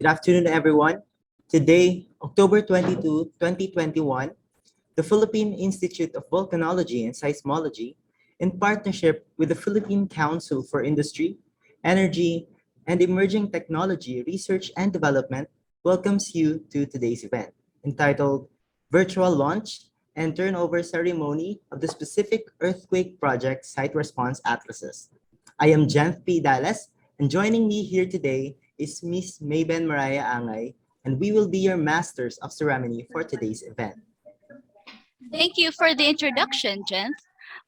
Good afternoon, everyone. Today, October 22, 2021, the Philippine Institute of Volcanology and Seismology, in partnership with the Philippine Council for Industry, Energy, and Emerging Technology Research and Development, welcomes you to today's event, entitled Virtual Launch and Turnover Ceremony of the Specific Earthquake Project Site Response Atlases. I am Jenth P. Dallas, and joining me here today is Ms. Mayben Mariah Angay, and we will be your masters of ceremony for today's event. Thank you for the introduction, Jen.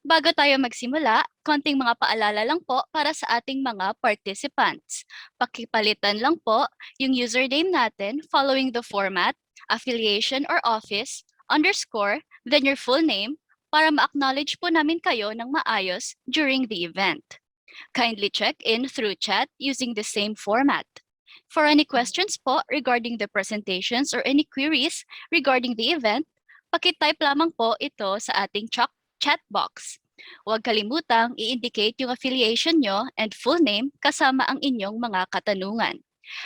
Bago tayo magsimula, konting mga paalala lang po para sa ating mga participants. Pakipalitan lang po yung username natin following the format, affiliation or office, underscore, then your full name para ma-acknowledge po namin kayo ng maayos during the event. Kindly check in through chat using the same format. For any questions po regarding the presentations or any queries regarding the event, pakitype lamang po ito sa ating chat box. Huwag kalimutang i-indicate yung affiliation nyo and full name kasama ang inyong mga katanungan.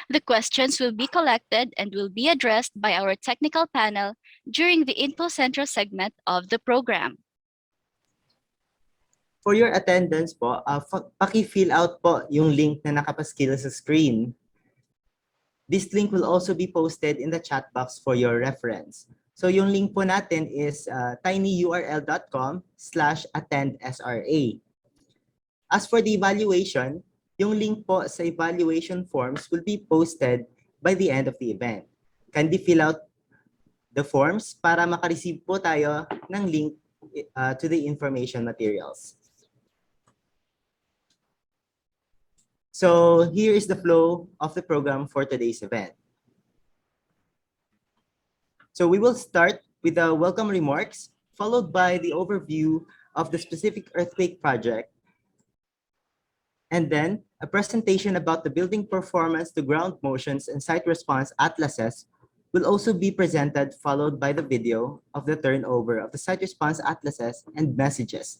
The questions will be collected and will be addressed by our technical panel during the Info Central segment of the program. For your attendance po, paki-fill out po yung link na nakapaskil sa screen. This link will also be posted in the chat box for your reference. So yung link po natin is tinyurl.com/attendsra. As for the evaluation, yung link po sa evaluation forms will be posted by the end of the event. Kindly fill out the forms para makareceive po tayo ng link to the information materials. So here is the flow of the program for today's event. So we will start with the welcome remarks, followed by the overview of the specific earthquake project, and then a presentation about the building performance to ground motions and site response atlases will also be presented, followed by the video of the turnover of the site response atlases and messages.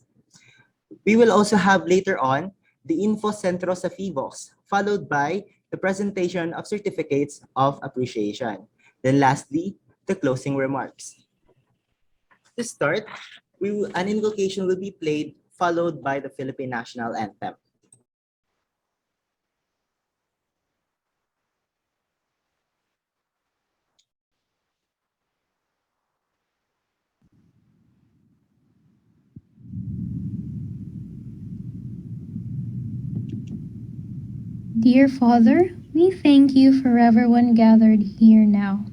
We will also have later on the Info Centro sa FIVOX, followed by the presentation of certificates of appreciation. Then lastly, the closing remarks. To start, an invocation will be played, followed by the Philippine National Anthem. Dear Father, we thank you for everyone gathered here now.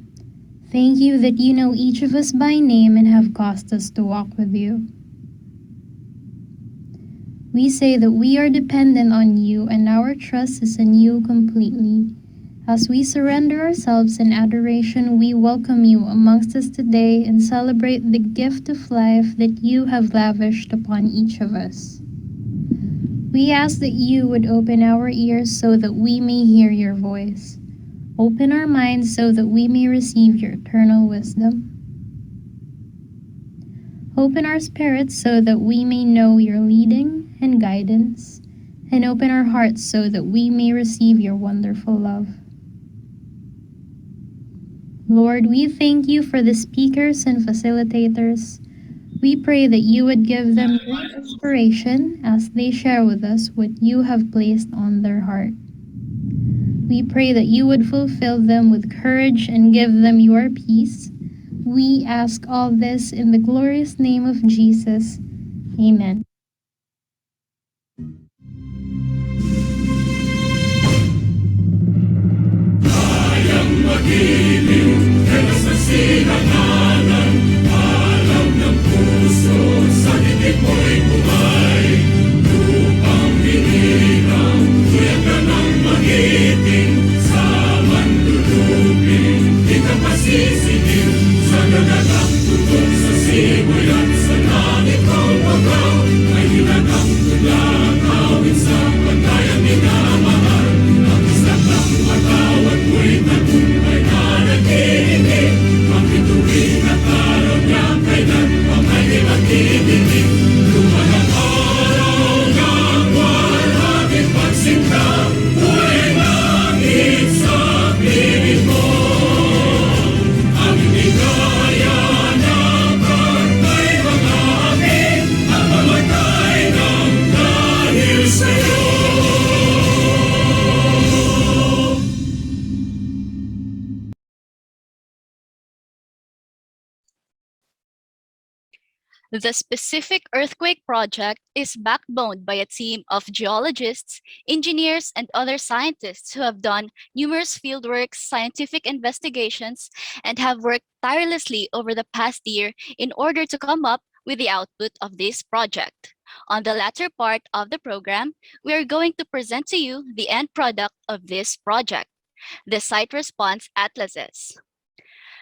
Thank you that you know each of us by name and have caused us to walk with you. We say that we are dependent on you and our trust is in you completely. As we surrender ourselves in adoration, we welcome you amongst us today and celebrate the gift of life that you have lavished upon each of us. We ask that you would open our ears so that we may hear your voice. Open our minds so that we may receive your eternal wisdom. Open our spirits so that we may know your leading and guidance, and open our hearts so that we may receive your wonderful love. Lord, we thank you for the speakers and facilitators. We pray that you would give them great inspiration as they share with us what you have placed on their heart. We pray that you would fulfill them with courage and give them your peace. We ask all this in the glorious name of Jesus. Amen. Kayang magiliw, kelos na sinangalan, alam ng puso, sa dibdib mo'y bumay. Lupang hinirang, tuyag ka ng magiting, sa manlulupin, di ka pasisingil, sa gagat ang tutok sa simoy at sa langit ang pagaw. The specific earthquake project is backboned by a team of geologists, engineers, and other scientists who have done numerous fieldwork, scientific investigations, and have worked tirelessly over the past year in order to come up with the output of this project. On the latter part of the program, we are going to present to you the end product of this project, the Site Response Atlases.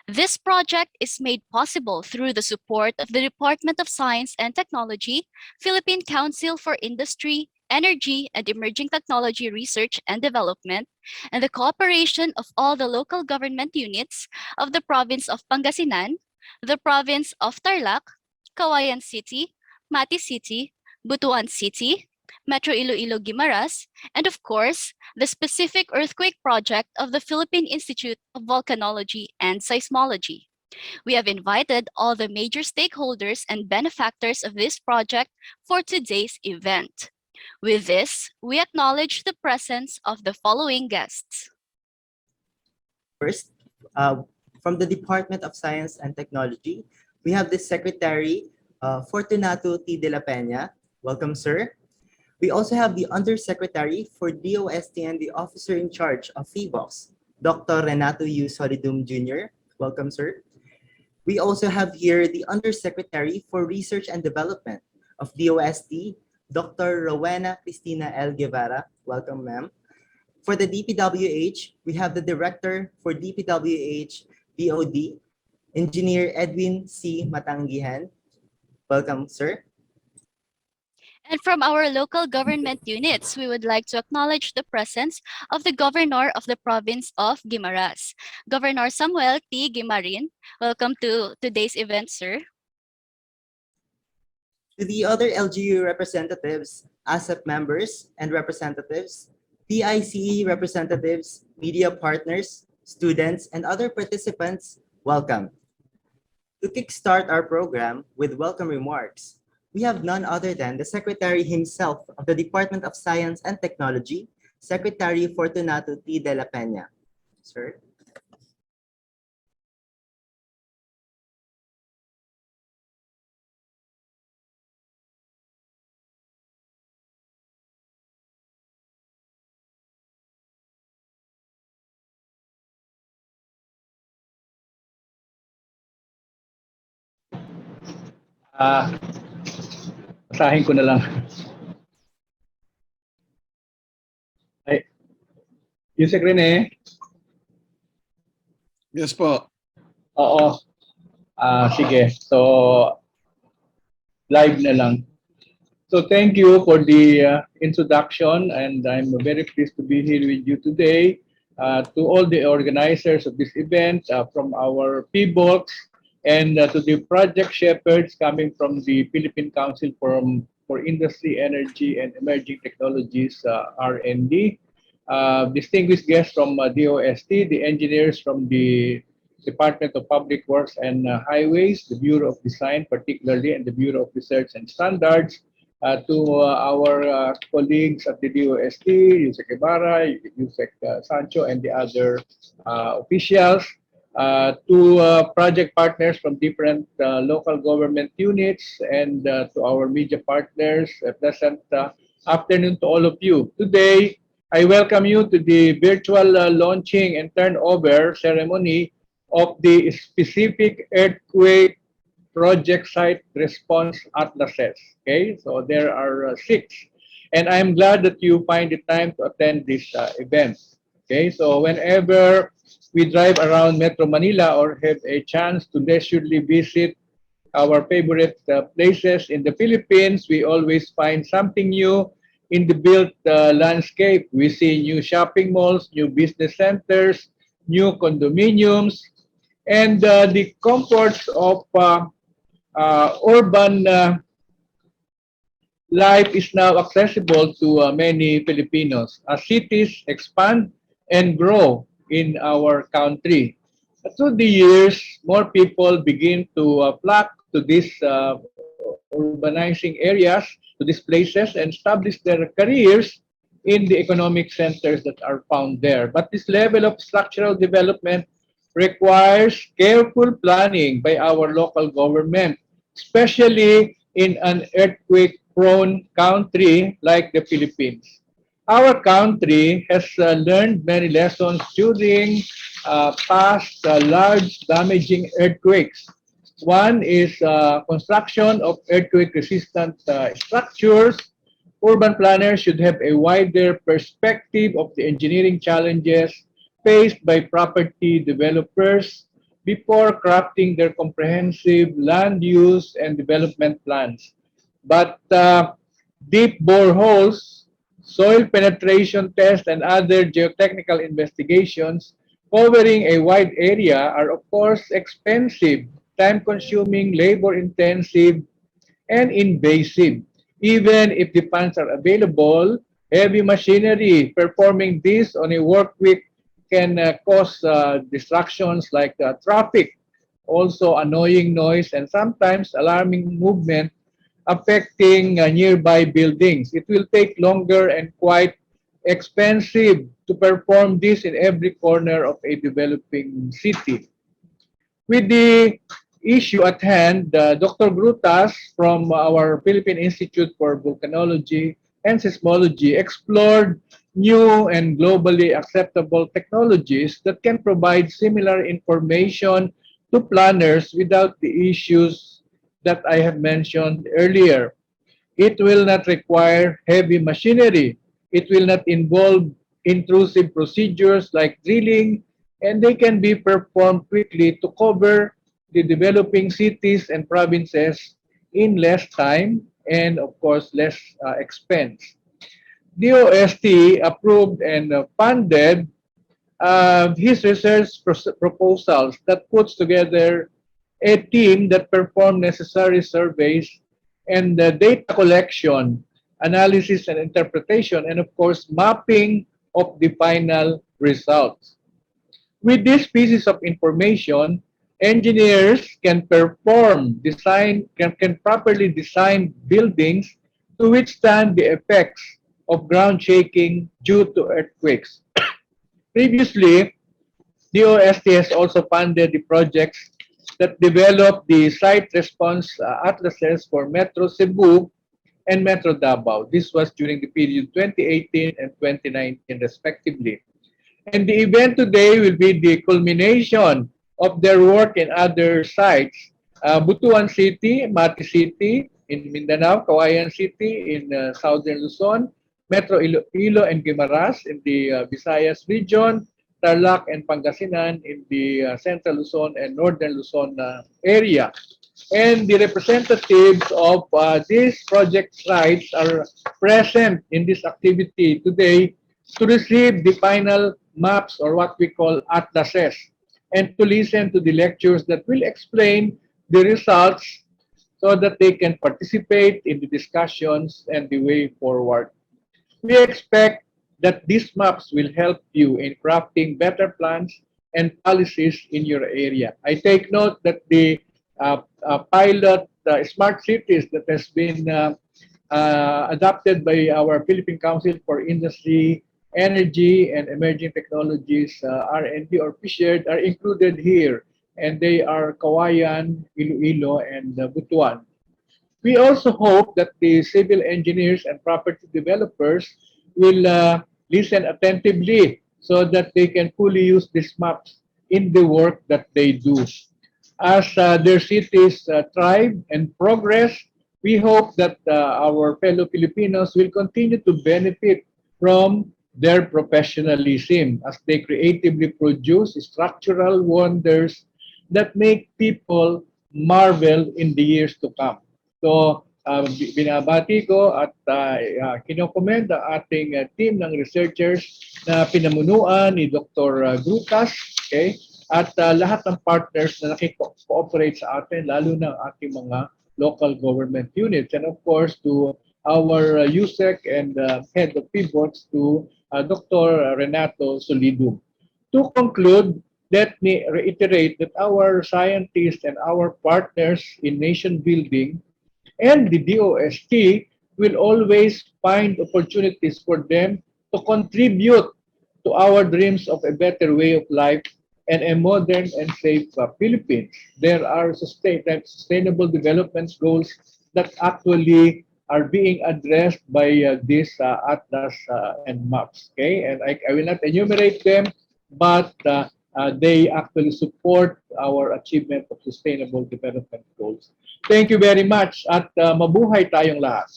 This project is made possible through the support of the Department of Science and Technology, Philippine Council for Industry, Energy, and Emerging Technology Research and Development, and the cooperation of all the local government units of the province of Pangasinan, the province of Tarlac, Cauayan City, Mati City, Butuan City, Metro Iloilo-Guimaras, and of course, the specific earthquake project of the Philippine Institute of Volcanology and Seismology. We have invited all the major stakeholders and benefactors of this project for today's event. With this, we acknowledge the presence of the following guests. First, from the Department of Science and Technology, we have the Secretary, Fortunato T. de la Peña. Welcome, sir. We also have the Undersecretary for DOST and the Officer in Charge of FEBOX, Dr. Renato U. Solidum Jr. Welcome, sir. We also have here the Undersecretary for Research and Development of DOST, Dr. Rowena Cristina L. Guevara. Welcome, ma'am. For the DPWH, we have the Director for DPWH DOD, Engineer Edwin C. Matanggihan. Welcome, sir. And from our local government units, we would like to acknowledge the presence of the Governor of the Province of Guimaras, Governor Samuel T. Guimarin. Welcome to today's event, sir. To the other LGU representatives, ASEP members and representatives, PICE representatives, media partners, students, and other participants, welcome. To kickstart our program with welcome remarks, we have none other than the Secretary himself of the Department of Science and Technology, Secretary Fortunato T. de la Peña. Sir. Basahin ko na lang. Ay, Yusek Rene? Yes po. Oo. Sige. So, live na lang. So, thank you for the introduction, and I'm very pleased to be here with you today. To all the organizers of this event, from our PBOX, and to the project shepherds coming from the Philippine Council for Industry, Energy, and Emerging Technologies, R&D. Distinguished guests from DOST, the engineers from the Department of Public Works and Highways, the Bureau of Design particularly, and the Bureau of Research and Standards, to our colleagues at the DOST, Yusek Ibarra, Yusek Sancho, and the other officials, to project partners from different local government units, and to our media partners. Pleasant afternoon to all of you. Today, I welcome you to the virtual launching and turnover ceremony of the specific earthquake project site response atlases. Okay, so there are 6, and I'm glad that you find the time to attend this event. Okay, so whenever we drive around Metro Manila or have a chance to leisurely visit our favorite places in the Philippines, we always find something new in the built landscape. We see new shopping malls, new business centers, new condominiums, and the comforts of urban life is now accessible to many Filipinos as cities expand and grow in our country. Through the years, more people begin to flock to these urbanizing areas, to these places, and establish their careers in the economic centers that are found there. But this level of structural development requires careful planning by our local government especially in an earthquake-prone country like the Philippines. Our country has learned many lessons during past large damaging earthquakes. One is construction of earthquake-resistant structures. Urban planners should have a wider perspective of the engineering challenges faced by property developers before crafting their comprehensive land use and development plans. But deep boreholes, soil penetration tests, and other geotechnical investigations covering a wide area are, of course, expensive, time-consuming, labor-intensive, and invasive. Even if the funds are available, heavy machinery performing this on a work week can cause distractions like traffic, also annoying noise, and sometimes alarming movement affecting nearby buildings. It will take longer and quite expensive to perform this in every corner of a developing city. With the issue at hand, Dr. Grutas from our Philippine Institute for Volcanology and Seismology explored new and globally acceptable technologies that can provide similar information to planners without the issues that I have mentioned earlier. It will not require heavy machinery. It will not involve intrusive procedures like drilling, and they can be performed quickly to cover the developing cities and provinces in less time and, of course, less expense. DOST approved and funded his research proposals that puts together a team that performed necessary surveys and data collection, analysis and interpretation, and of course, mapping of the final results. With these pieces of information, engineers can can properly design buildings to withstand the effects of ground shaking due to earthquakes. Previously, DOST has also funded the projects that developed the site response atlases for Metro Cebu and Metro Davao. This was during the period 2018 and 2019 respectively. And the event today will be the culmination of their work in other sites. Butuan City, Mati City in Mindanao, Cauayan City in Southern Luzon, Metro Iloilo and Guimaras in the Visayas region, Tarlac and Pangasinan in the Central Luzon and Northern Luzon area. And the representatives of these project sites are present in this activity today to receive the final maps or what we call atlases and to listen to the lectures that will explain the results so that they can participate in the discussions and the way forward. We expect that these maps will help you in crafting better plans and policies in your area. I take note that the pilot smart cities that has been adopted by our Philippine Council for Industry, Energy, and Emerging Technologies, R&D or PCIEERD, are included here. And they are Cauayan, Iloilo, and Butuan. We also hope that the civil engineers and property developers will listen attentively so that they can fully use these maps in the work that they do. As their cities thrive and progress, we hope that our fellow Filipinos will continue to benefit from their professionalism as they creatively produce structural wonders that make people marvel in the years to come. So, binabati ko at kinokomment ang ating team ng researchers na pinamunuan ni Dr. Grutas, okay? At lahat ng partners na nakiko-cooperate sa atin, lalo na ang ating mga local government units. And of course, to our USEC and head of pivots, to Dr. Renato Solidum. To conclude, let me reiterate that our scientists and our partners in nation building and the DOST will always find opportunities for them to contribute to our dreams of a better way of life and a modern and safe Philippines. There are sustainable development goals that actually are being addressed by this atlas and maps. Okay, and I will not enumerate them, but they actually support our achievement of sustainable development goals. Thank you very much at mabuhay tayong lahat.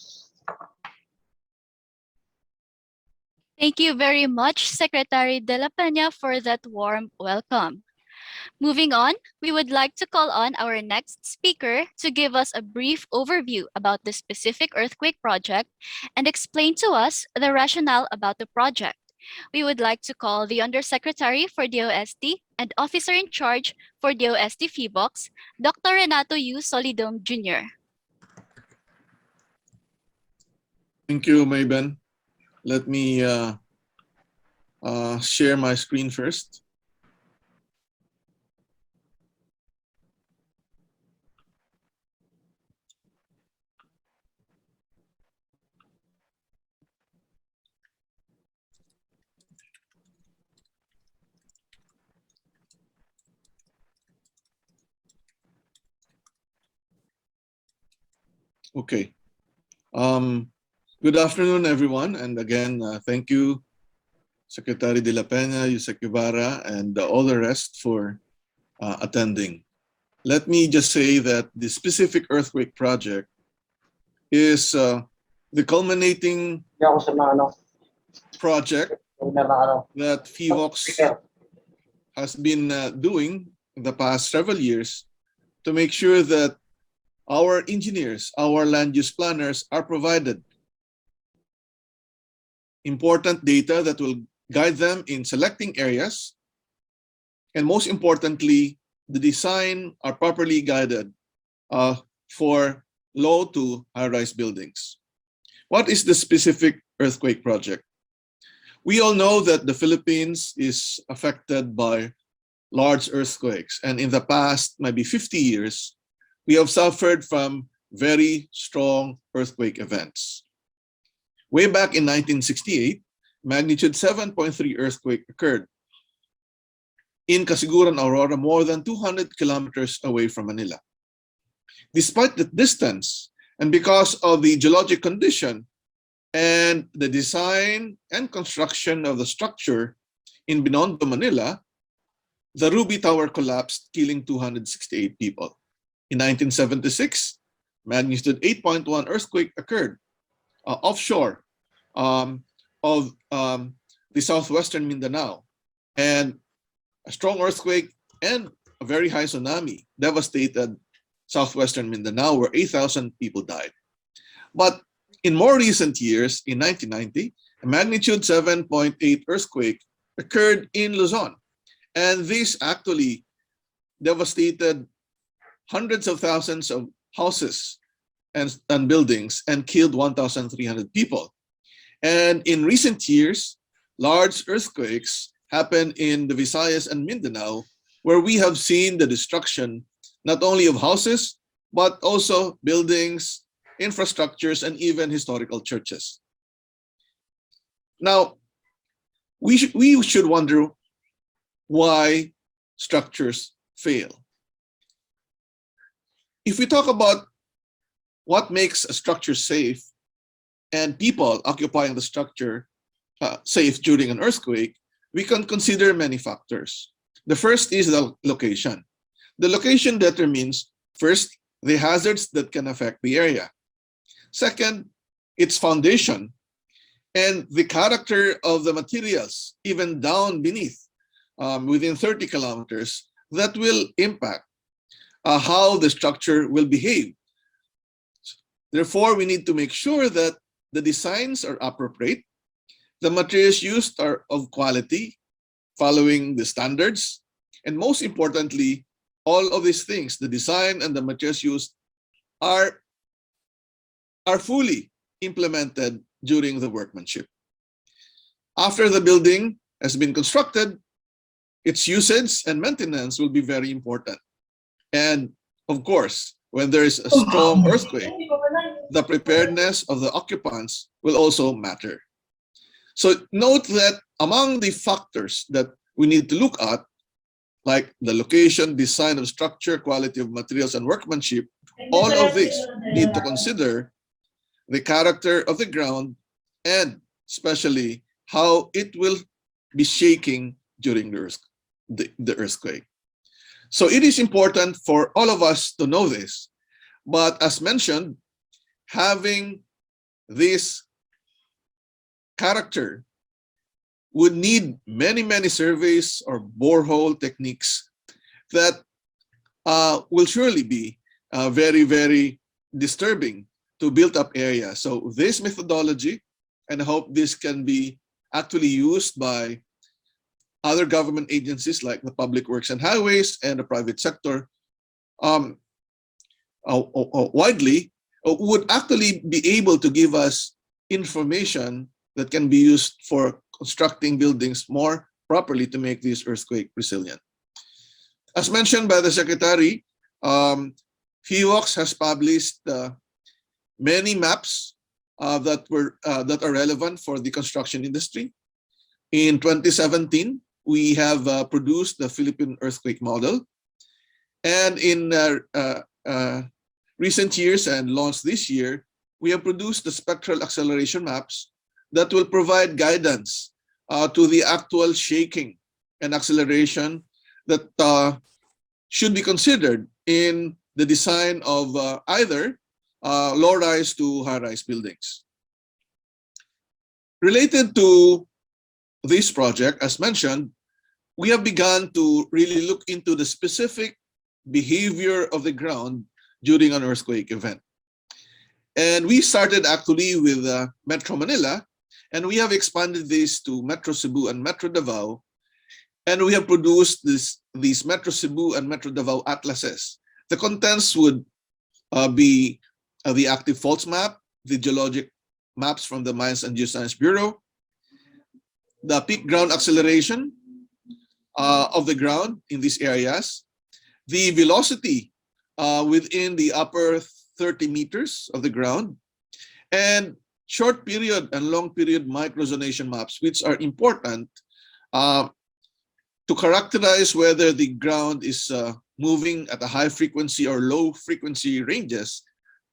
Thank you very much, Secretary De La Peña, for that warm welcome. Moving on, we would like to call on our next speaker to give us a brief overview about the specific earthquake project and explain to us the rationale about the project. We would like to call the Undersecretary for DOST and Officer in Charge for DOST PHIVOX, Dr. Renato U. Solidum Jr. Thank you, Mayben. Let me share my screen first. Okay. Good afternoon, everyone. And again, thank you, Secretary De La Peña, Yusek Guevara, and all the rest for attending. Let me just say that the specific earthquake project is the culminating project that PHIVOX has been doing in the past several years to make sure that our engineers, our land use planners are provided important data that will guide them in selecting areas, and most importantly, the design are properly guided for low to high-rise buildings. What is the specific earthquake project? We all know that the Philippines is affected by large earthquakes, and in the past maybe 50 years, we have suffered from very strong earthquake events. Way back in 1968, magnitude 7.3 earthquake occurred in Casiguran, Aurora, more than 200 kilometers away from Manila. Despite the distance, and because of the geologic condition and the design and construction of the structure in Binondo, Manila, the Ruby Tower collapsed, killing 268 people. In 1976, magnitude 8.1 earthquake occurred offshore of the southwestern Mindanao, and a strong earthquake and a very high tsunami devastated southwestern Mindanao, where 8,000 people died. But in more recent years, in 1990, a magnitude 7.8 earthquake occurred in Luzon, and this actually devastated hundreds of thousands of houses and buildings and killed 1,300 people. And in recent years, large earthquakes happen in the Visayas and Mindanao, where we have seen the destruction not only of houses, but also buildings, infrastructures, and even historical churches. Now, we should wonder why structures fail. If we talk about what makes a structure safe and people occupying the structure safe during an earthquake, we can consider many factors. The first is the location. The location determines, first, the hazards that can affect the area. Second, its foundation and the character of the materials, even down beneath, within 30 kilometers, that will impact how the structure will behave. Therefore, we need to make sure that the designs are appropriate, the materials used are of quality, following the standards, and most importantly, all of these things, the design and the materials used, are fully implemented during the workmanship. After the building has been constructed, its usage and maintenance will be very important. And of course, when there is a strong earthquake, the preparedness of the occupants will also matter. So note that among the factors that we need to look at, like the location, design of structure, quality of materials, and workmanship, all of these need to consider the character of the ground and especially how it will be shaking during the earthquake. So it is important for all of us to know this. But as mentioned, having this character would need many, many surveys or borehole techniques that will surely be very, very disturbing to built up areas. So this methodology, and I hope this can be actually used by other government agencies like the Public Works and Highways and the private sector widely, would actually be able to give us information that can be used for constructing buildings more properly to make this earthquake resilient. As mentioned by the Secretary, HEWOX has published many maps that are relevant for the construction industry. In 2017, we have produced the Philippine earthquake model, and in recent years and launched this year, we have produced the spectral acceleration maps that will provide guidance to the actual shaking and acceleration that should be considered in the design of either low-rise to high-rise buildings. Related to this project, as mentioned, we have begun to really look into the specific behavior of the ground during an earthquake event. And we started actually with Metro Manila, and we have expanded this to Metro Cebu and Metro Davao. And we have produced these Metro Cebu and Metro Davao atlases. The contents would be the active faults map, the geologic maps from the Mines and Geoscience Bureau, the peak ground acceleration of the ground in these areas, the velocity within the upper 30 meters of the ground, and short period and long period microzonation maps, which are important to characterize whether the ground is moving at a high frequency or low frequency ranges,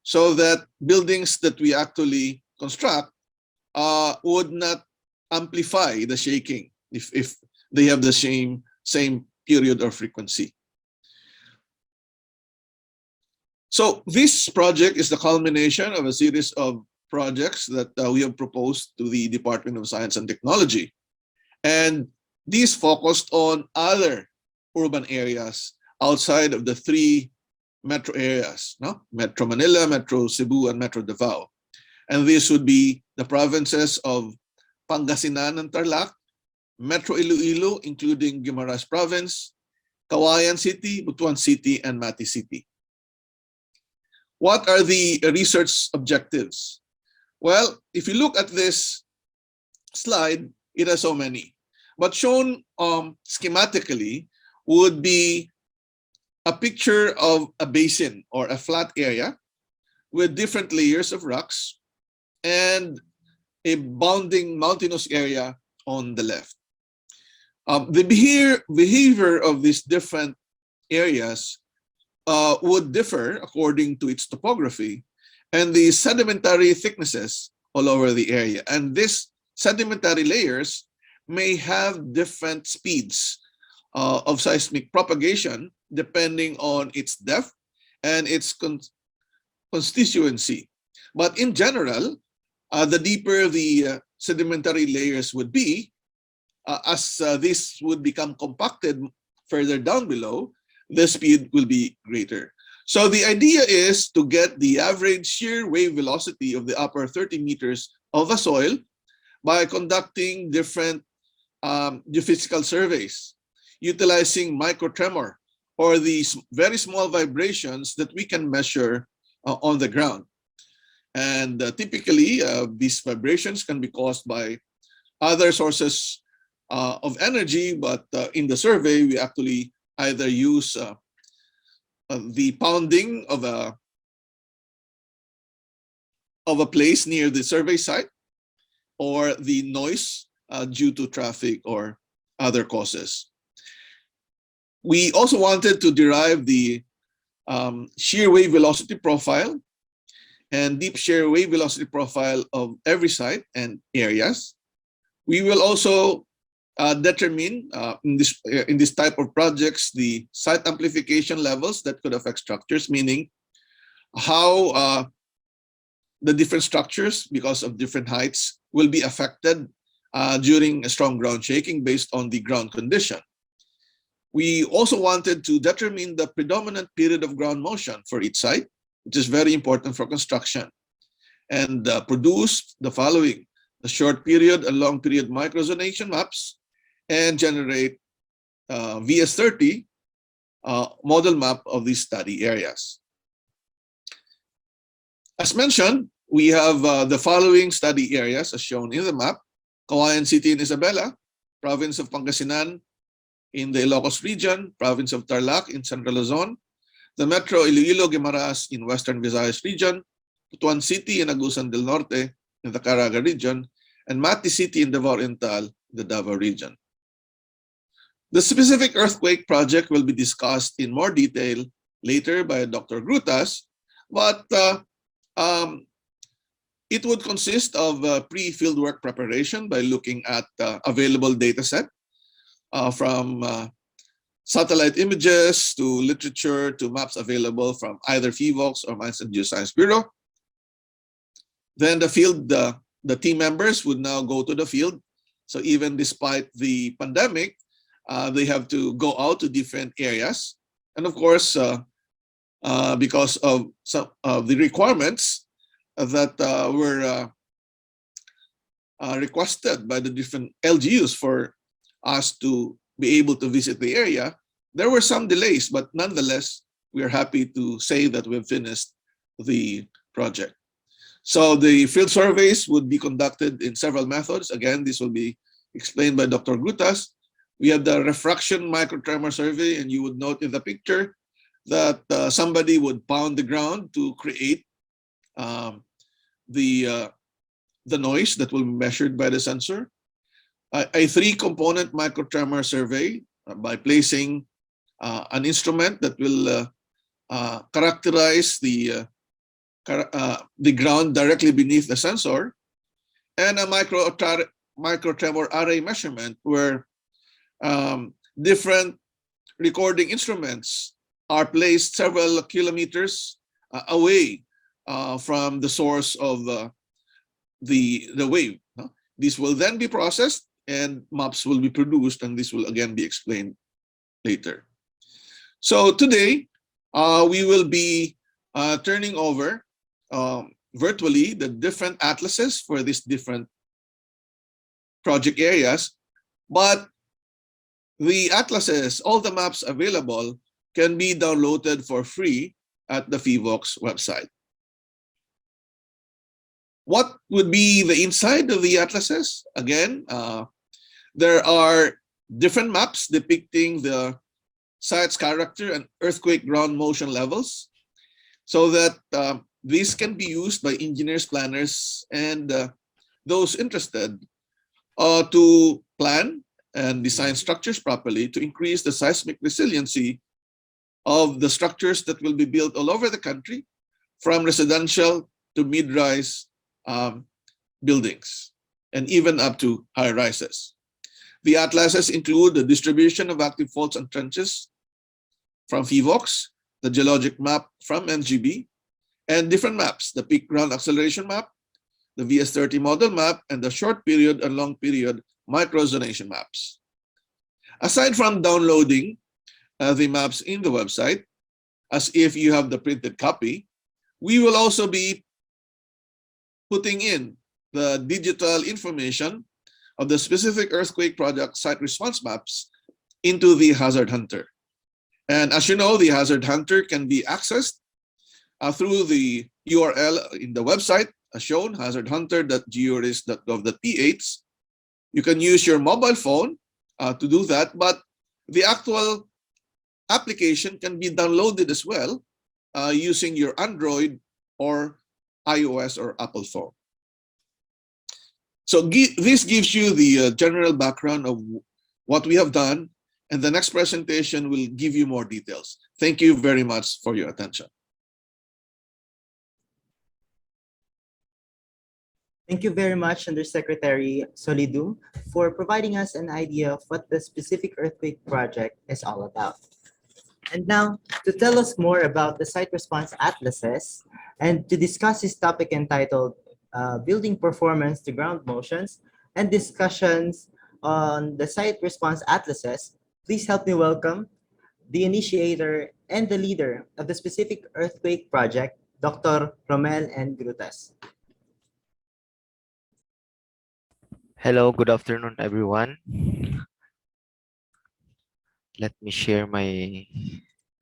so that buildings that we actually construct would not amplify the shaking if they have the same period or frequency. So this project is the culmination of a series of projects that we have proposed to the Department of Science and Technology. And these focused on other urban areas outside of the three metro areas, no? Metro Manila, Metro Cebu, and Metro Davao. And this would be the provinces of Pangasinan and Tarlac, Metro Iloilo, including Guimaras Province, Cauayan City, Butuan City, and Mati City. What are the research objectives? Well, if you look at this slide, it has so many. But shown schematically would be a picture of a basin or a flat area with different layers of rocks and a bounding mountainous area on the left. The behavior of these different areas would differ according to its topography and the sedimentary thicknesses all over the area. And these sedimentary layers may have different speeds of seismic propagation depending on its depth and its constituency. But in general, the deeper the sedimentary layers would be, as this would become compacted further down below, the speed will be greater. So the idea is to get the average shear wave velocity of the upper 30 meters of a soil by conducting different geophysical surveys, utilizing microtremor or these very small vibrations that we can measure on the ground. And typically, these vibrations can be caused by other sources of energy, but in the survey, we actually either use the pounding of a place near the survey site or the noise due to traffic or other causes. We also wanted to derive the shear wave velocity profile and deep shear wave velocity profile of every site and areas. We will also determine in this type of projects the site amplification levels that could affect structures, meaning how the different structures, because of different heights, will be affected during a strong ground shaking based on the ground condition. We also wanted to determine the predominant period of ground motion for each site, which is very important for construction, and produce the following: the short period and long period microzonation maps, and generate VS30 model map of these study areas. As mentioned, we have the following study areas as shown in the map: Cauayan City in Isabela, province of Pangasinan in the Ilocos region, province of Tarlac in Central Luzon, the Metro Iloilo-Guimaras in Western Visayas region, Butuan City in Agusan del Norte in the Caraga region, and Mati City in Davao Oriental, the Davao region. The specific earthquake project will be discussed in more detail later by Dr. Grutas, but it would consist of pre-fieldwork preparation by looking at available data set from satellite images to literature to maps available from either PHIVOLCS or Mines and Geoscience Bureau. Then the field, the team members would now go to the field. So even despite the pandemic, they have to go out to different areas. And of course, because of some of the requirements that were requested by the different LGUs for us to be able to visit the area, there were some delays, but nonetheless, we are happy to say that we've finished the project. So the field surveys would be conducted in several methods. Again, this will be explained by Dr. Grutas. We have the refraction microtremor survey, and you would note in the picture that somebody would pound the ground to create the noise that will be measured by the sensor. A three-component microtremor survey by placing an instrument that will characterize the ground directly beneath the sensor, and a microtremor array measurement where different recording instruments are placed several kilometers away from the source of the wave. This will then be processed and maps will be produced, and this will again be explained later. So today, we will be turning over virtually the different atlases for these different project areas, but the atlases, all the maps available, can be downloaded for free at the PHIVOLCS website. What would be the inside of the atlases? Again, there are different maps depicting the site's character and earthquake ground motion levels, so that these can be used by engineers, planners, and those interested to plan and design structures properly to increase the seismic resiliency of the structures that will be built all over the country, from residential to mid-rise buildings, and even up to high rises. The atlases include the distribution of active faults and trenches from PHIVOLCS, the geologic map from MGB, and different maps: the peak ground acceleration map, the VS30 model map, and the short period and long period microzonation maps. Aside from downloading the maps in the website, as if you have the printed copy, we will also be putting in the digital information of the specific earthquake project site response maps into the Hazard Hunter. And as you know, the Hazard Hunter can be accessed through the URL in the website as shown, hazardhunter.georis.gov.ph. You can use your mobile phone to do that, but the actual application can be downloaded as well using your Android or iOS or Apple phone. So this gives you the general background of what we have done and the next presentation will give you more details. Thank you very much for your attention. Thank you very much, Undersecretary Solidum, for providing us an idea of what the specific earthquake project is all about. And now, to tell us more about the site response atlases and to discuss this topic entitled Building Performance to Ground Motions and discussions on the site response atlases, please help me welcome the initiator and the leader of the specific earthquake project, Dr. Romel N. Grutas. Hello, good afternoon, everyone. Let me share my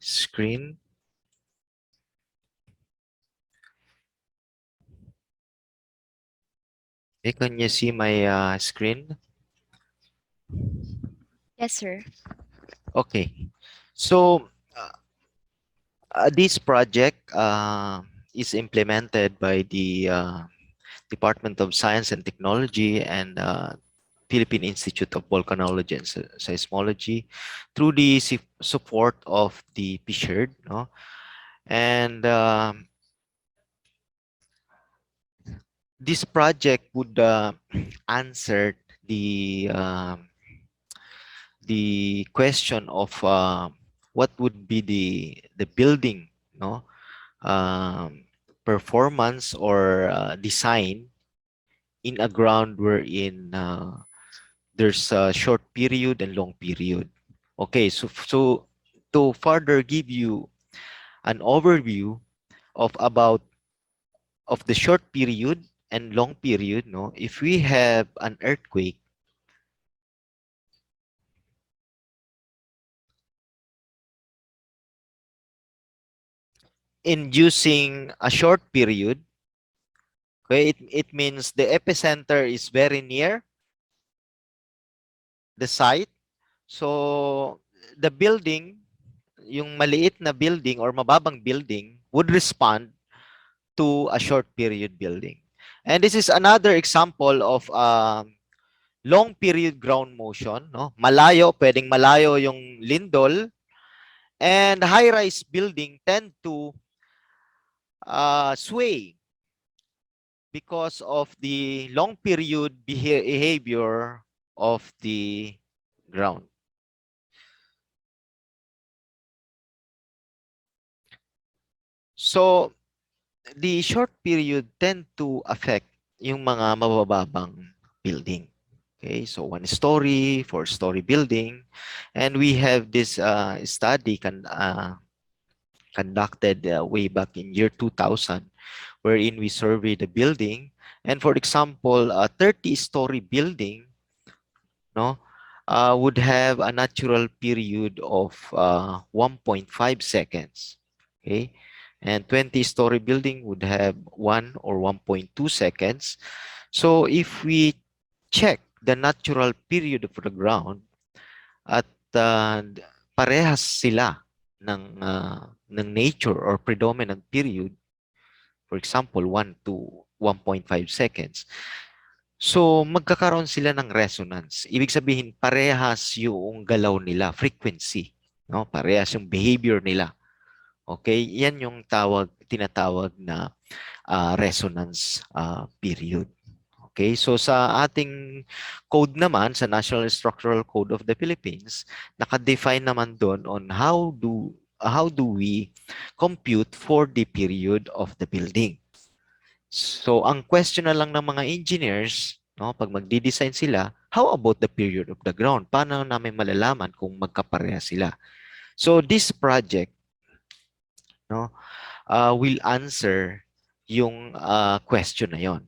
screen. Okay, can you see my screen? Yes, sir. Okay, so this project is implemented by the Department of Science and Technology and Philippine Institute of Volcanology and Seismology through the support of the PCIEERD, no? And this project would answer the question of what would be the building, no, performance or design in a ground wherein there's a short period and long period. Okay, so to further give you an overview of the short period and long period, no, if we have an earthquake, inducing a short period, okay, it means the epicenter is very near the site. So the building, yung maliit na building or mababang building would respond to a short period building. And this is another example of long period ground motion, no? Malayo, pwedeng malayo yung lindol, and high-rise building tend to sway because of the long period behavior of the ground. So the short period tend to affect yung mga mabababang building. Okay, so 1-story, 4-story building, and we have this study conducted way back in year 2000, wherein we surveyed the building, and for example, a 30-story building, no, would have a natural period of 1.5 seconds. Okay, and 20-story building would have 1 or 1.2 seconds. So if we check the natural period of the ground at parehas sila ng nature or predominant period, for example 1 to 1.5 seconds, so magkakaroon sila ng resonance. Ibig sabihin parehas yung galaw nila, frequency, no? Parehas yung behavior nila. Okay, yan yung tinatawag na resonance period. Okay, so sa ating code naman, sa National Structural Code of the Philippines, naka-define naman doon on how do we compute for the period of the building. So ang question na lang ng mga engineers, no, pag magdi-design sila, how about the period of the ground? Paano namin malalaman kung magkapareha sila? So this project, no, will answer yung question na yon.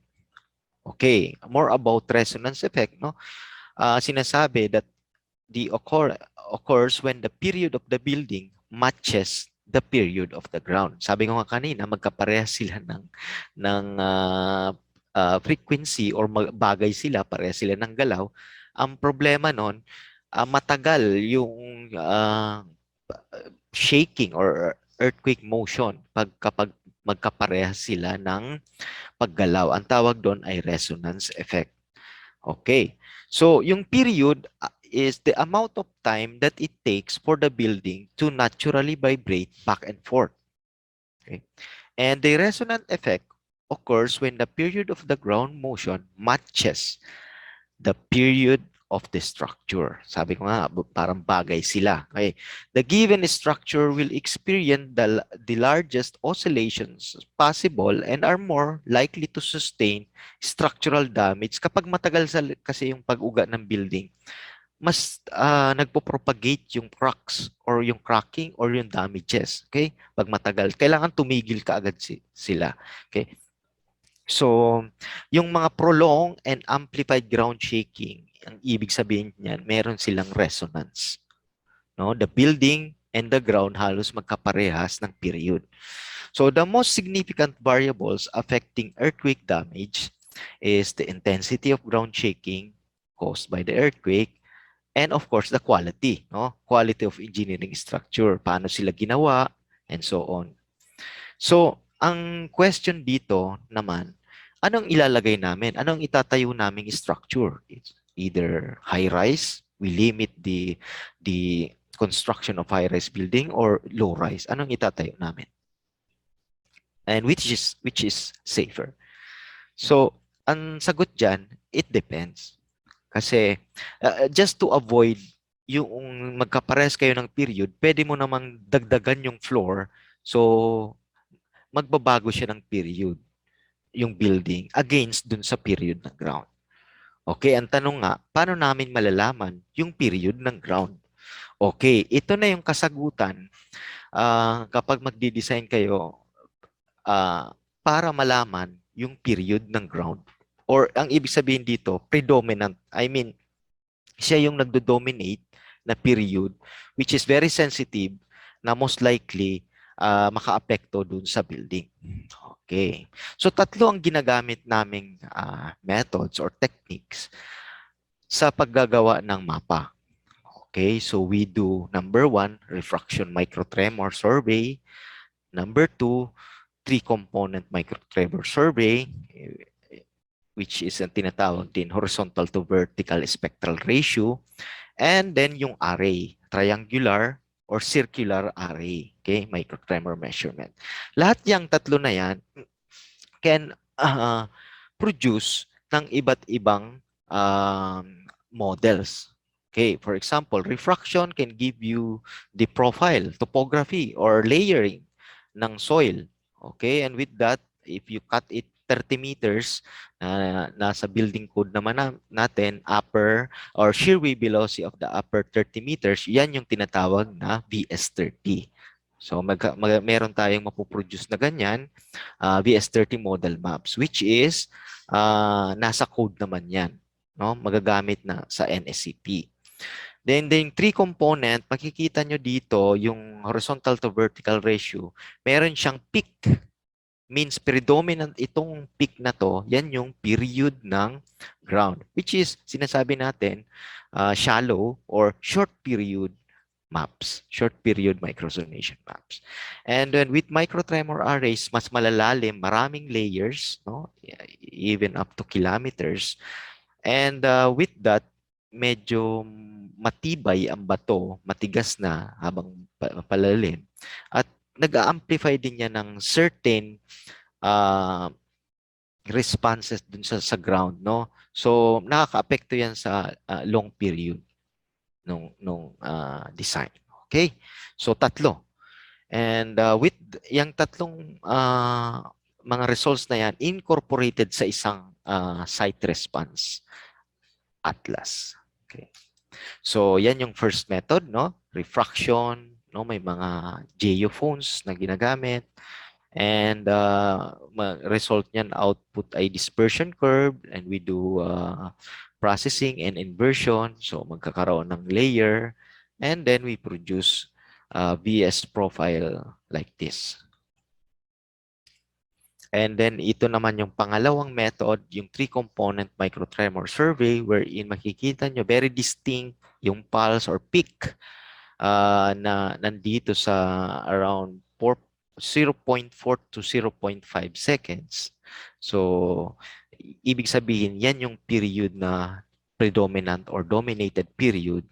Okay, more about resonance effect, no? Sinasabi that the occurs when the period of the building matches the period of the ground. Sabi ko nga kanina, magkaparehas sila ng frequency or bagay sila, parehas sila ng galaw. Ang problema nun, matagal yung shaking or earthquake motion kapag magkaparehas sila ng paggalaw. Ang tawag doon ay resonance effect. Okay. So, yung period, is the amount of time that it takes for the building to naturally vibrate back and forth. Okay? And the resonant effect occurs when the period of the ground motion matches the period of the structure. Sabi ko nga, parang bagay sila. Okay. The given structure will experience the largest oscillations possible and are more likely to sustain structural damage kapag matagal kasi yung pag-uga ng building. Mas nagpo-propagate yung cracks or yung cracking or yung damages. Okay? Pag matagal, kailangan tumigil ka agad sila. Okay? So, yung mga prolonged and amplified ground shaking, ang ibig sabihin niyan, meron silang resonance. No? The building and the ground halos magkaparehas ng period. So, the most significant variables affecting earthquake damage is the intensity of ground shaking caused by the earthquake and of course, the quality. No? Quality of engineering structure, paano sila ginawa, and so on. So, ang question dito naman, anong ilalagay namin? Anong itatayo naming structure? It's either high-rise, we limit the construction of high-rise building, or low-rise. Anong itatayo namin? And which is safer? So, ang sagot dyan, it depends. Kasi just to avoid yung magkapares kayo ng period, pwede mo namang dagdagan yung floor. So, magbabago siya ng period, yung building, against dun sa period ng ground. Okay, ang tanong nga, paano namin malalaman yung period ng ground? Okay, ito na yung kasagutan kapag magdi-design kayo para malaman yung period ng ground. Or ang ibig sabihin dito, predominant. I mean, siya yung nagdo-dominate na period, which is very sensitive, na most likely makaapekto dun sa building. Okay. So, tatlo ang ginagamit naming methods or techniques sa paggagawa ng mapa. Okay. So, we do, number 1, refraction microtremor survey. Number 2, 3-component microtremor survey, which is ang tinatawag din horizontal to vertical spectral ratio. And then yung array, triangular or circular array, okay, microtremor measurement. Lahat yung tatlo na yan can produce ng iba't ibang models. Okay, for example, refraction can give you the profile, topography, or layering ng soil. Okay, and with that, if you cut it 30 meters, nasa building code naman natin, upper or shear wave velocity of the upper 30 meters, yan yung tinatawag na VS30. So meron tayong mapoproduce na ganyan, VS30 model maps, which is nasa code naman yan. No? Magagamit na sa NSCP. Then 3-component, makikita nyo dito yung horizontal to vertical ratio, meron siyang peak. Means predominant itong peak na to, yan yung period ng ground, which is sinasabi natin shallow or short period maps, short period microzonation maps. And then with microtremor arrays, mas malalalim, maraming layers, no? Even up to kilometers. And with that, medyo matibay ang bato, matigas na habang palalim. At nag-amplify din niya ng certain responses dun sa ground, no? So nakaka-apekto yan sa long period nung design. Okay? So tatlo. And with yung tatlong mga results na yan incorporated sa isang site response atlas. Okay. So yan yung first method, no? Refraction, no, may mga geophones na ginagamit, and result niyan output ay dispersion curve, and we do processing and inversion, so magkakaroon ng layer, and then we produce VS profile like this. And then ito naman yung pangalawang method, yung 3-component microtremor survey, wherein makikita nyo very distinct yung pulse or peak na nandito sa around 0.4 to 0.5 seconds. So, ibig sabihin, yan yung period na predominant or dominated period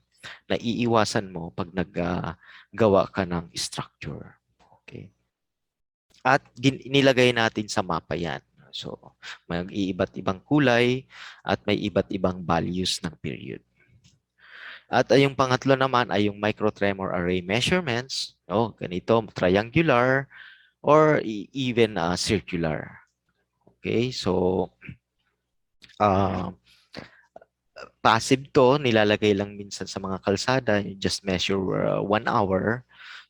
na iiwasan mo pag naggawa ka ng structure. Okay. At nilagay natin sa mapa yan. So, may iba't ibang kulay at may iba't ibang values ng period. At yung pangatlo naman ay yung microtremor array measurements. Oh, ganito, triangular or even circular. Okay, so passive to, nilalagay lang minsan sa mga kalsada, you just measure 1 hour.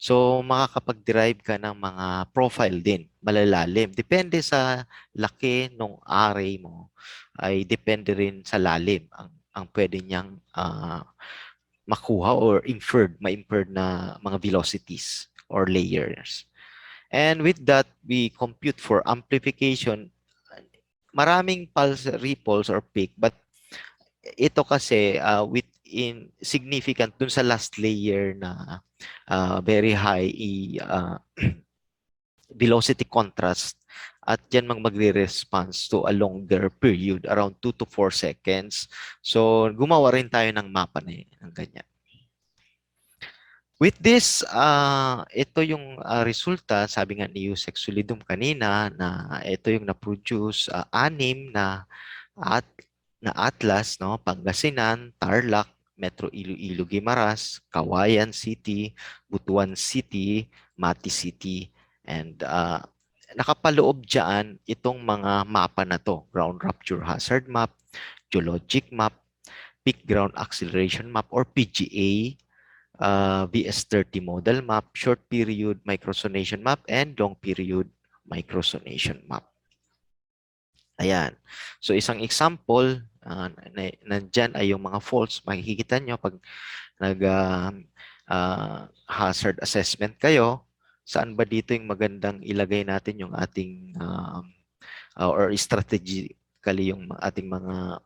So makakapag-derive ka ng mga profile din, malalalim. Depende sa laki ng array mo, ay depende rin sa lalim ang pwede niyang makuha or ma-inferred na mga velocities or layers. And with that, we compute for amplification. Maraming pulse ripples or peak, but ito kasi within significant dun sa last layer na very high velocity contrast at yan magre-response to a longer period around 2 to 4 seconds. So gumawa rin tayo ng mapa na yun, ng ganyan. With this, ito yung resulta, sabi nga ni Yusek Solidum kanina, na ito yung na-produce, 6 na atlas, no? Pangasinan, Tarlac, Metro Iloilo-Guimaras, Cauayan City, Butuan City, Mati City, and nakapaloob dyan itong mga mapa na to, ground rupture hazard map, geologic map, peak ground acceleration map or PGA, VS30 model map, short period microsonation map, and long period microsonation map. Ayan. So isang example, nandyan ay yung mga faults. Makikita nyo pag hazard assessment kayo, saan ba dito yung magandang ilagay natin yung ating or strategically yung ating mga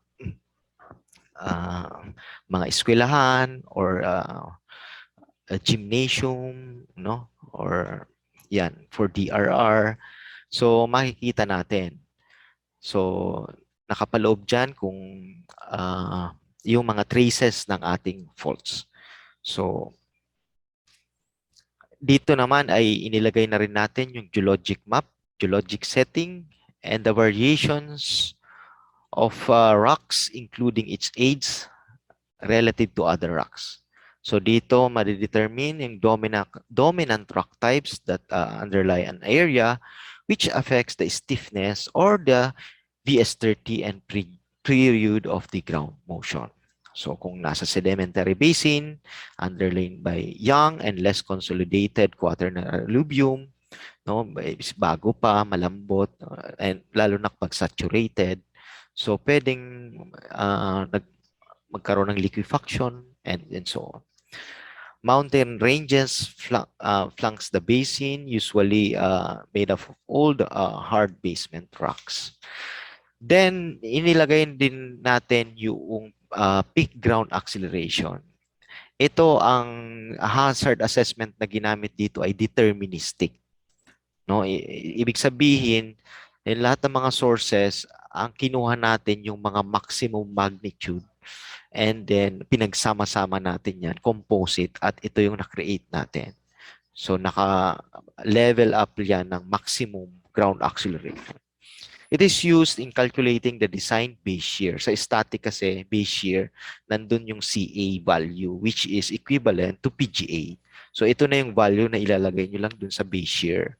eskwelahan or a gymnasium, no? Or yan, for DRR. So, makikita natin. So, nakapaloob dyan kung yung mga traces ng ating faults. So, dito naman ay inilagay na rin natin yung geologic map, geologic setting, and the variations of rocks including its age relative to other rocks. So dito, madidetermine yung dominant rock types that underlie an area which affects the stiffness or the VS30 and period of the ground motion. So kung nasa sedimentary basin, underlain by young and less consolidated quaternary alluvium, no, bago pa, malambot, and lalo na pag saturated, so pwedeng magkaroon ng liquefaction and so on. Mountain ranges flanks the basin, usually made of old hard basement rocks. Then, inilagay din natin yung peak ground acceleration. Ito ang hazard assessment na ginamit dito ay deterministic. No? Ibig sabihin, lahat ng mga sources, ang kinuha natin yung mga maximum magnitude and then pinagsama-sama natin yan, composite, at ito yung na-create natin. So naka-level up yan ng maximum ground acceleration. It is used in calculating the design base shear. Sa static kasi, base shear, nandun yung CA value which is equivalent to PGA. So ito na yung value na ilalagay nyo lang dun sa base shear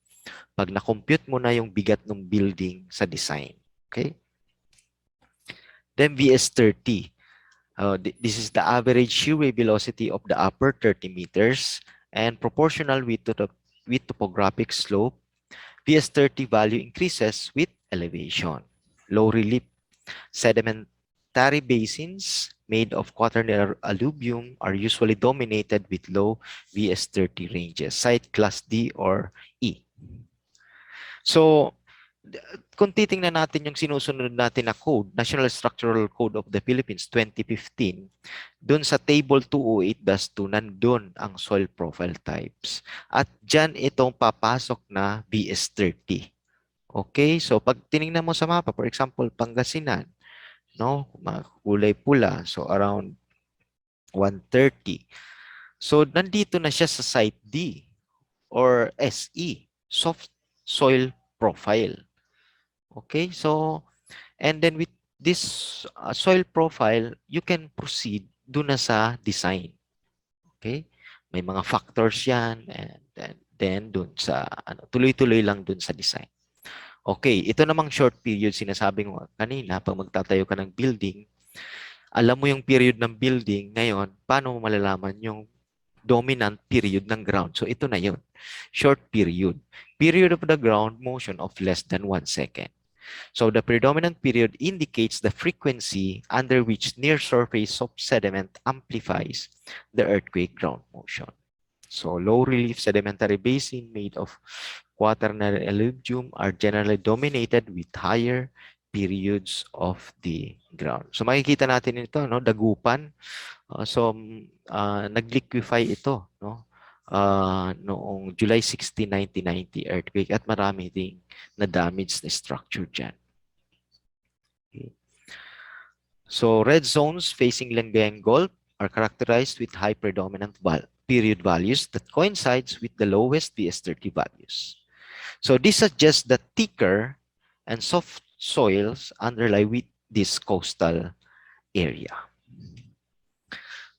pag na-compute mo na yung bigat ng building sa design. Okay? Then VS30. This is the average shear wave velocity of the upper 30 meters and proportional with topographic slope. VS30 value increases with elevation. Low relief sedimentary basins made of quaternary alluvium are usually dominated with low VS30 ranges, site class D or E. So, kung titingnan natin yung sinusunod natin na code, National Structural Code of the Philippines 2015, dun sa table 208-2, nandun ang soil profile types. At dyan itong papasok na VS30. Okay, so pag tinignan mo sa mapa, for example, Pangasinan, no? Kulay pula. So around 130. So nandito na siya sa site D or SE, soft soil profile. Okay? So and then with this soil profile, you can proceed doon na sa design. Okay? May mga factors 'yan and then doon sa tuloy-tuloy lang doon sa design. Okay, ito namang short period sinasabi ko kanina pag magtatayo ka ng building, alam mo yung period ng building ngayon, paano mo malalaman yung dominant period ng ground? So ito na yun. Short period. Period of the ground motion of less than 1 second. So the predominant period indicates the frequency under which near surface of sediment amplifies the earthquake ground motion. So low relief sedimentary basin made of quaternary alluvium are generally dominated with higher periods of the ground. So makikita natin ito, no, dagupan. Nag-liquefy ito, no, noong July 16, 1990 earthquake at marami ding na-damage na structure dyan. Okay. So red zones facing Lingayen Gulf are characterized with high predominant period values that coincides with the lowest PS30 values. So this suggests that thicker and soft soils underlie with this coastal area.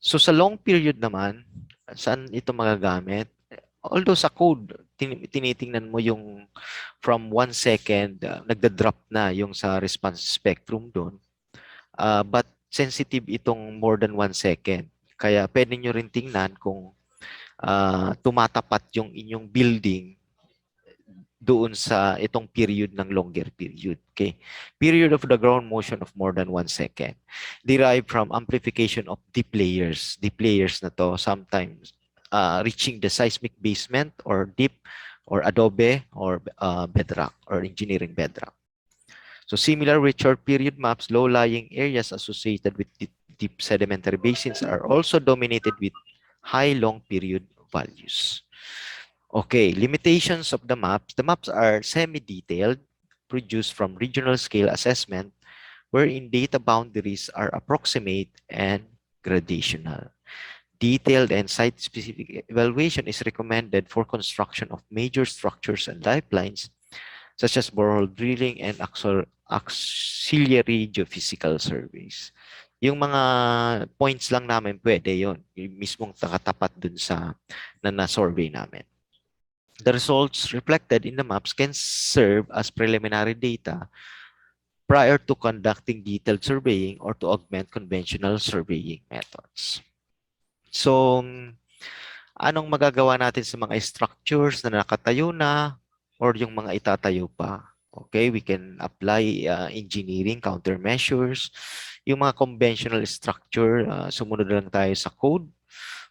So sa long period naman, saan ito magagamit? Although sa code, tinitingnan mo yung from 1 second, nagda-drop na yung sa response spectrum doon. But sensitive itong more than 1 second. Kaya pwede nyo rin tingnan kung tumatapat yung inyong building doon sa itong period ng longer period. Okay? Period of the ground motion of more than 1 second. Derived from amplification of deep layers. Deep layers na to sometimes reaching the seismic basement or deep or adobe or bedrock or engineering bedrock. So similar with short period maps, low-lying areas associated with deep sedimentary basins are also dominated with high long period values. Okay, limitations of the maps. The maps are semi-detailed, produced from regional scale assessment, wherein data boundaries are approximate and gradational. Detailed and site-specific evaluation is recommended for construction of major structures and lifelines, such as borehole drilling and auxiliary geophysical surveys. Yung mga points lang namin pwede yon, yung mismong nakatapat dun sa na-survey namin. The results reflected in the maps can serve as preliminary data prior to conducting detailed surveying or to augment conventional surveying methods. So, anong magagawa natin sa mga structures na nakatayo na or yung mga itatayo pa? Okay, we can apply engineering countermeasures. Yung mga conventional structure, sumunod lang tayo sa code.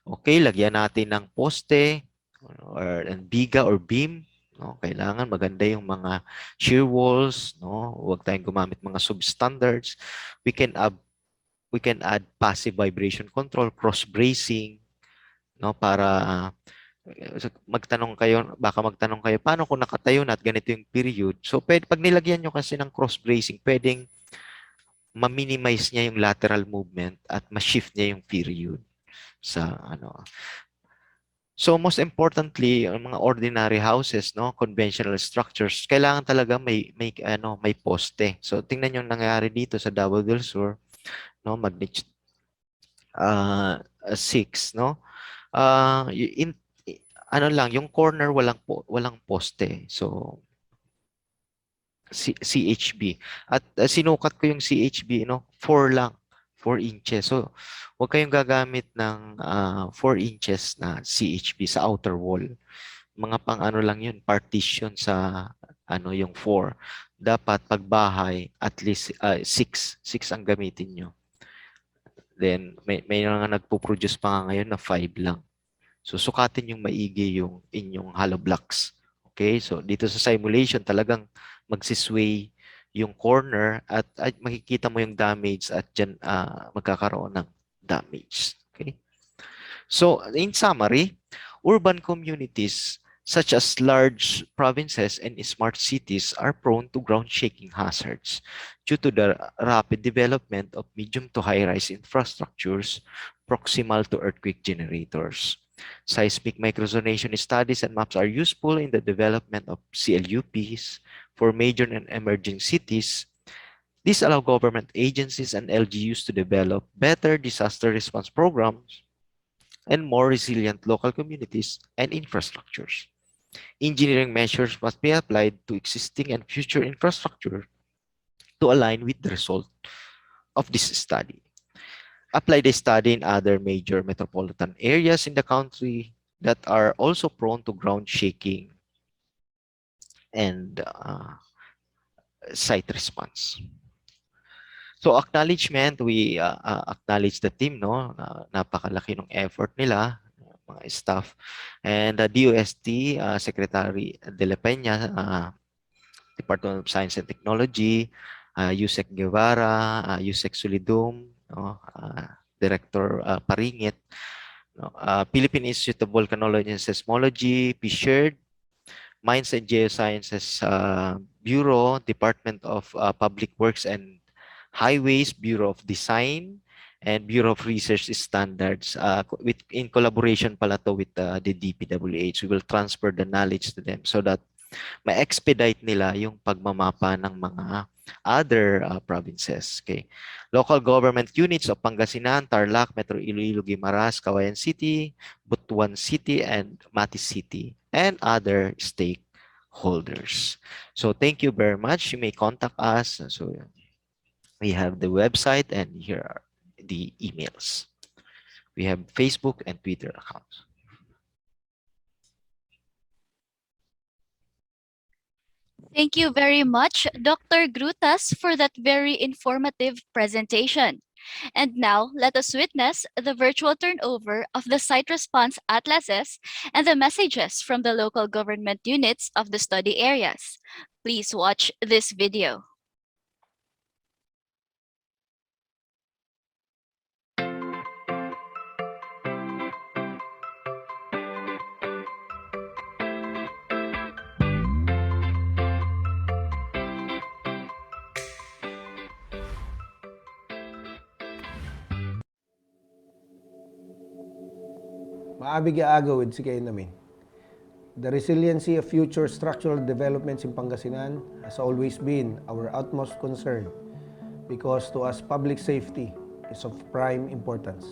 Okay, lagyan natin ng poste or biga or beam. No, kailangan maganda yung mga shear walls, no? Huwag tayong gumamit mga substandards. We can add passive vibration control, cross bracing, no, para baka magtanong kayo, paano kung nakatayo na at ganito yung period? So pag nilagyan nyo kasi ng cross bracing, pwedeng ma-minimize niya yung lateral movement at ma-shift niya yung period sa ano. So most importantly, ang mga ordinary houses, no, conventional structures, kailangan talaga may poste. So tingnan niyo yung nangyari dito sa Davao del Sur, no, magnitude 6, no. Yung corner walang poste. So CHB. At sinukat ko yung CHB, 4 lang. 4 inches. So, huwag kayong gagamit ng 4 inches na CHB sa outer wall. Mga pang lang yun, partition sa yung 4. Dapat pagbahay, at least 6 ang gamitin nyo. Then, may mga nagpo-produce pa nga ngayon na 5 lang. So, sukatin yung maigi yung inyong hollow blocks. Okay? So, dito sa simulation, talagang magsisway yung corner at makikita mo yung damage at dyan magkakaroon ng damage. Okay? So, in summary, urban communities such as large provinces and smart cities, are prone to ground shaking hazards due to the rapid development of medium to high-rise infrastructures proximal to earthquake generators. Seismic microzonation studies and maps are useful in the development of CLUPs for major and emerging cities. These allow government agencies and LGUs to develop better disaster response programs and more resilient local communities and infrastructures. Engineering measures must be applied to existing and future infrastructure to align with the result of this study. Apply the study in other major metropolitan areas in the country that are also prone to ground shaking and site response. So acknowledgement, we acknowledge the team, no? Napakalaki ng effort nila, mga staff. And the DOST, Secretary De La Peña, Department of Science and Technology, Yusek Guevara, Yusek Solidum, no? Director Paringit, no? Philippine Institute of Volcanology and Seismology, PCIEERD, Mines and Geosciences Bureau, Department of Public Works and Highways, Bureau of Design, and Bureau of Research Standards. In collaboration pala to with the DPWH, we will transfer the knowledge to them so that ma-expedite nila yung pagmamapa ng mga other provinces. Okay. Local government units of Pangasinan, Tarlac, Metro Iloilo-Guimaras, Cauayan City, Butuan City, and Mati City, and other stakeholders. So thank you very much. You may contact us. So we have the website and here are the emails. We have Facebook and Twitter accounts. Thank you very much, Dr. Grutas, for that very informative presentation. And now, let us witness the virtual turnover of the site response atlases and the messages from the local government units of the study areas. Please watch this video. Maabig agaw si kayo namin. The resiliency of future structural developments in Pangasinan has always been our utmost concern because to us public safety is of prime importance.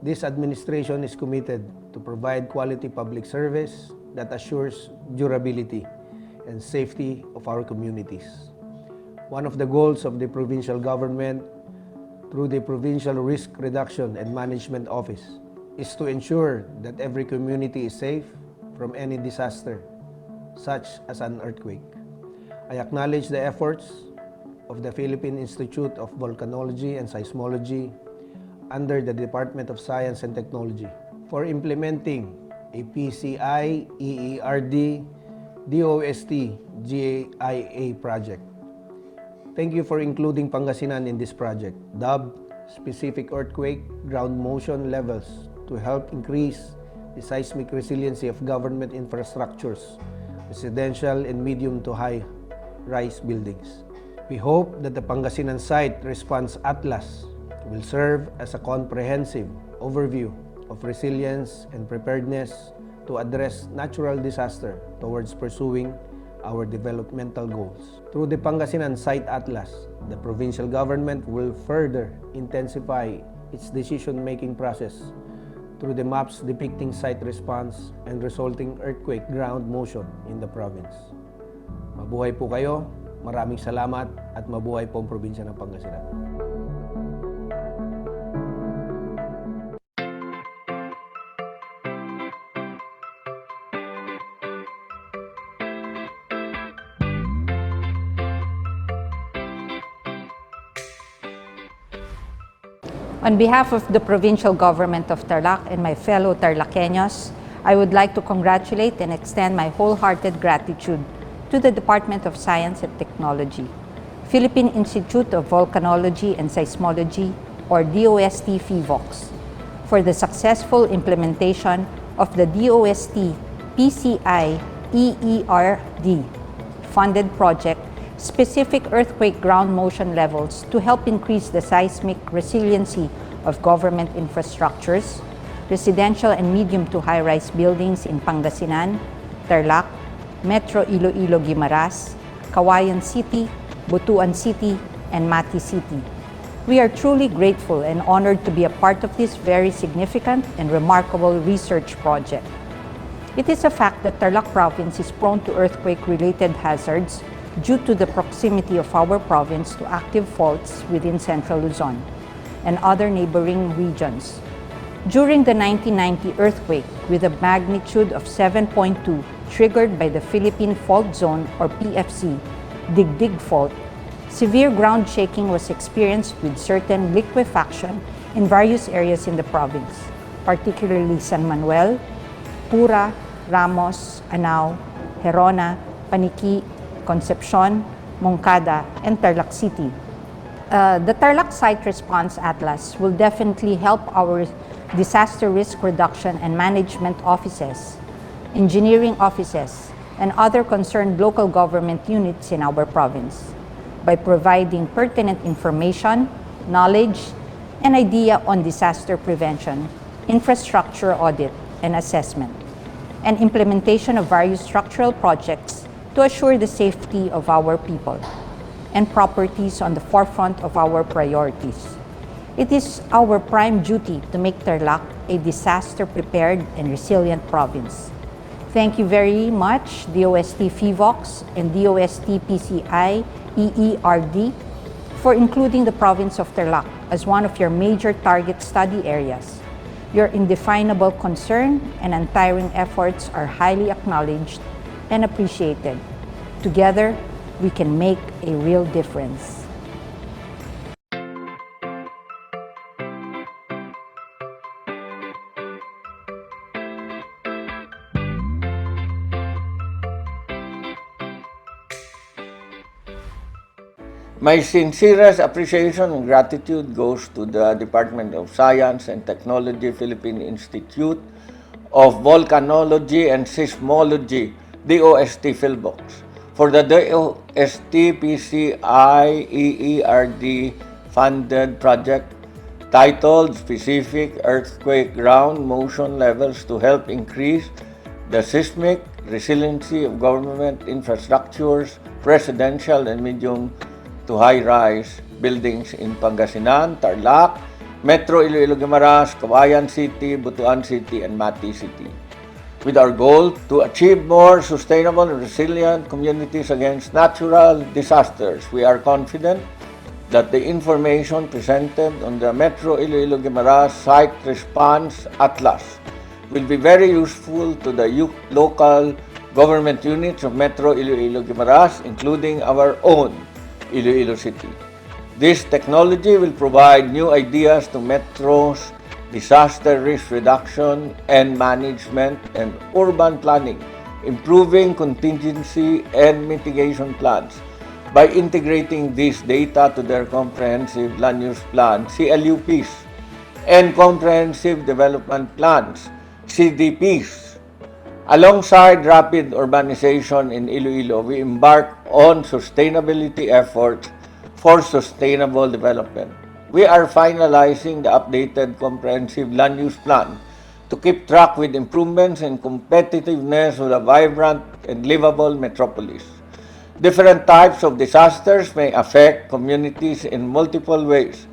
This administration is committed to provide quality public service that assures durability and safety of our communities. One of the goals of the provincial government through the Provincial Risk Reduction and Management Office is to ensure that every community is safe from any disaster, such as an earthquake. I acknowledge the efforts of the Philippine Institute of Volcanology and Seismology under the Department of Science and Technology for implementing a PCIEERD DOST-GIA project. Thank you for including Pangasinan in this project, dubbed Specific Earthquake Ground Motion Levels, to help increase the seismic resiliency of government infrastructures, residential and medium to high-rise buildings. We hope that the Pangasinan Site Response Atlas will serve as a comprehensive overview of resilience and preparedness to address natural disaster towards pursuing our developmental goals. Through the Pangasinan Site Atlas, the provincial government will further intensify its decision-making process through the maps depicting site response and resulting earthquake ground motion in the province. Mabuhay po kayo, maraming salamat at mabuhay po ang probinsya ng Pangasinan. On behalf of the provincial government of Tarlac and my fellow Tarlaceños, I would like to congratulate and extend my wholehearted gratitude to the Department of Science and Technology, Philippine Institute of Volcanology and Seismology, or DOST-PHIVOLCS, for the successful implementation of the DOST PCIEERD funded project, specific earthquake ground motion levels to help increase the seismic resiliency of government infrastructures, residential and medium to high-rise buildings in Pangasinan, Tarlac, Metro Iloilo-Guimaras, Cauayan City, Butuan City, and Mati City. We are truly grateful and honored to be a part of this very significant and remarkable research project. It is a fact that Tarlac province is prone to earthquake-related hazards due to the proximity of our province to active faults within Central Luzon and other neighboring regions. During the 1990 earthquake with a magnitude of 7.2 triggered by the Philippine Fault Zone or PFC, Digdig Fault, severe ground shaking was experienced with certain liquefaction in various areas in the province, particularly San Manuel, Pura, Ramos, Anao, Herona, Paniqui, Concepcion, Moncada, and Tarlac City. The Tarlac Site Response Atlas will definitely help our disaster risk reduction and management offices, engineering offices, and other concerned local government units in our province by providing pertinent information, knowledge, and idea on disaster prevention, infrastructure audit and assessment, and implementation of various structural projects to assure the safety of our people and properties on the forefront of our priorities. It is our prime duty to make Tarlac a disaster-prepared and resilient province. Thank you very much, DOST-PHIVOX and DOST-PCIEERD, for including the province of Tarlac as one of your major target study areas. Your indefinable concern and untiring efforts are highly acknowledged and appreciated. Together, we can make a real difference. My sincerest appreciation and gratitude goes to the Department of Science and Technology Philippine Institute of Volcanology and Seismology, DOST-Philippine, for the DOST-PCIEERD funded project titled Specific Earthquake Ground Motion Levels to Help Increase the Seismic Resiliency of Government Infrastructures, Residential and Medium to high-rise buildings in Pangasinan, Tarlac, Metro Iloilo-Guimaras, Cauayan City, Butuan City, and Mati City, with our goal to achieve more sustainable and resilient communities against natural disasters. We are confident that the information presented on the Metro Iloilo-Guimaras Site Response Atlas will be very useful to the local government units of Metro Iloilo-Guimaras, including our own Iloilo City. This technology will provide new ideas to Metro's disaster risk reduction and management and urban planning, improving contingency and mitigation plans by integrating this data to their comprehensive land use plan, CLUPs, and comprehensive development plans, CDPs. Alongside rapid urbanization in Iloilo, we embark on sustainability efforts for sustainable development. We are finalizing the updated comprehensive land use plan to keep track with improvements in competitiveness of a vibrant and livable metropolis. Different types of disasters may affect communities in multiple ways,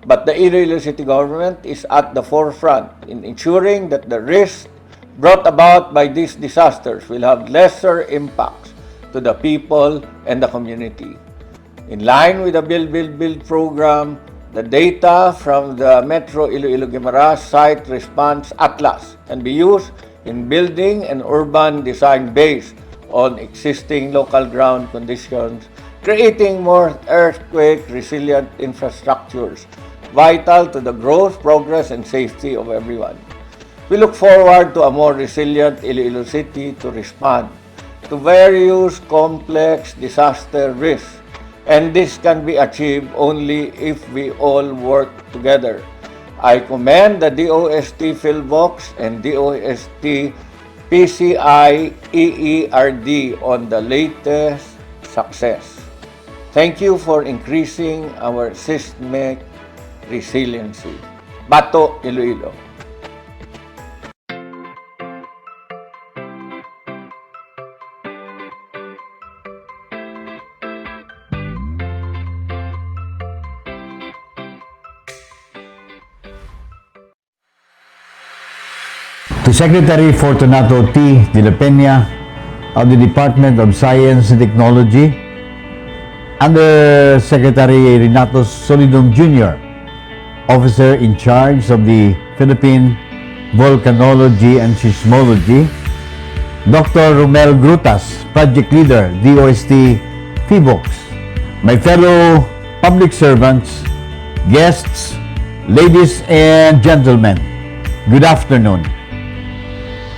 but the Iloilo City government is at the forefront in ensuring that the risks brought about by these disasters will have lesser impacts to the people and the community. In line with the Build program, the data from the Metro Iloilo-Guimaras Site Response Atlas can be used in building an urban design based on existing local ground conditions, creating more earthquake-resilient infrastructures vital to the growth, progress, and safety of everyone. We look forward to a more resilient Iloilo City to respond to various complex disaster risks, and this can be achieved only if we all work together. I commend the DOST-Philippine and DOST PCIEERD on the latest success. Thank you for increasing our seismic resiliency. Bato, Iloilo. To Secretary Fortunato T. de la Peña of the Department of Science and Technology, Under Secretary Renato Solidum Jr., Officer in charge of the Philippine Volcanology and Seismology, Dr. Romel Grutas, Project Leader, DOST-Philippine, my fellow public servants, guests, ladies and gentlemen, good afternoon.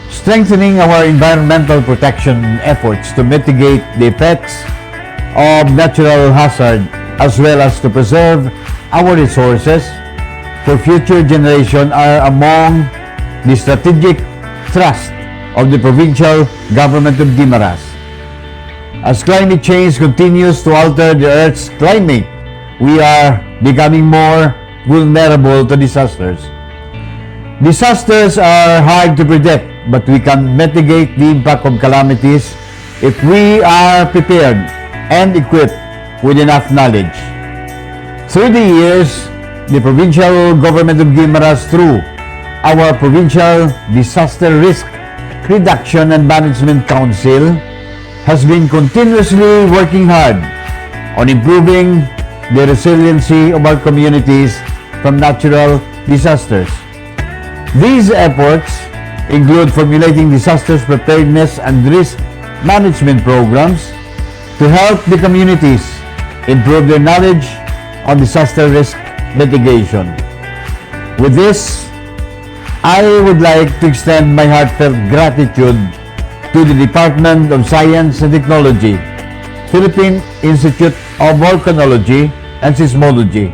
Strengthening our environmental protection efforts to mitigate the effects of natural hazard as well as to preserve our resources for future generation are among the strategic thrust of the provincial government of Guimaras. As climate change continues to alter the Earth's climate, we are becoming more vulnerable to disasters. Disasters are hard to predict, but we can mitigate the impact of calamities if we are prepared and equipped with enough knowledge. Through the years, the provincial government of Guimaras, through our Provincial Disaster Risk Reduction and Management Council, has been continuously working hard on improving the resiliency of our communities from natural disasters. These efforts include formulating disasters preparedness and risk management programs to help the communities improve their knowledge on disaster risk mitigation. With this, I would like to extend my heartfelt gratitude to the Department of Science and Technology, Philippine Institute of Volcanology and Seismology,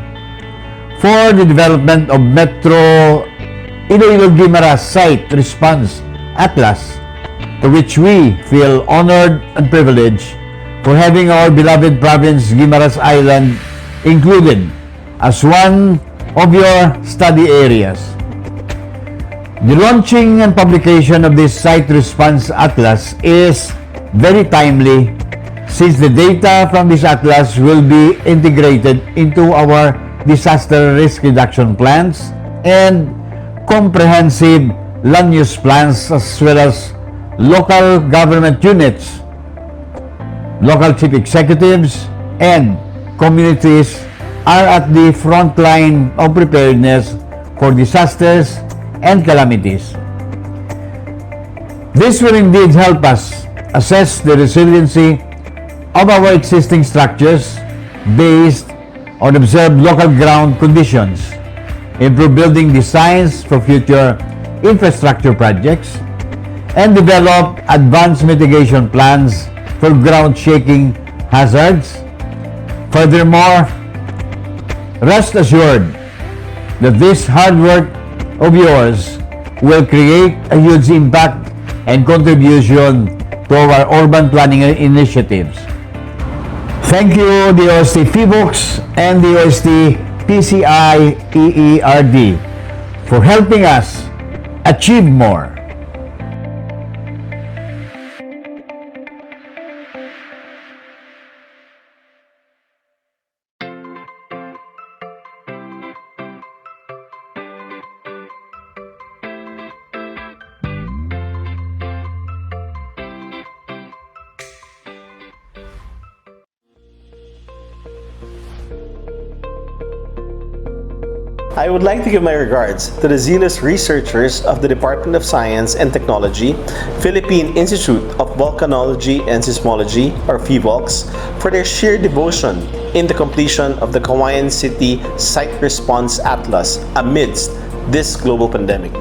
for the development of Metro Iloilo-Guimaras Site Response Atlas, to which we feel honored and privileged for having our beloved province, Guimaras Island, included as one of your study areas. The launching and publication of this Site Response Atlas is very timely, since the data from this atlas will be integrated into our disaster risk reduction plans and comprehensive land use plans, as well as local government units, local chief executives, and communities are at the front line of preparedness for disasters and calamities. This will indeed help us assess the resiliency of our existing structures based on observed local ground conditions, improve building designs for future infrastructure projects, and develop advanced mitigation plans for ground shaking hazards. Furthermore, rest assured that this hard work of yours will create a huge impact and contribution to our urban planning initiatives. Thank you, DOST-Philippine and DOST-PCIEERD, for helping us achieve more. I would like to give my regards to the zealous researchers of the Department of Science and Technology, Philippine Institute of Volcanology and Seismology, or PHIVOLCS, for their sheer devotion in the completion of the Cauayan City Site Response Atlas amidst this global pandemic.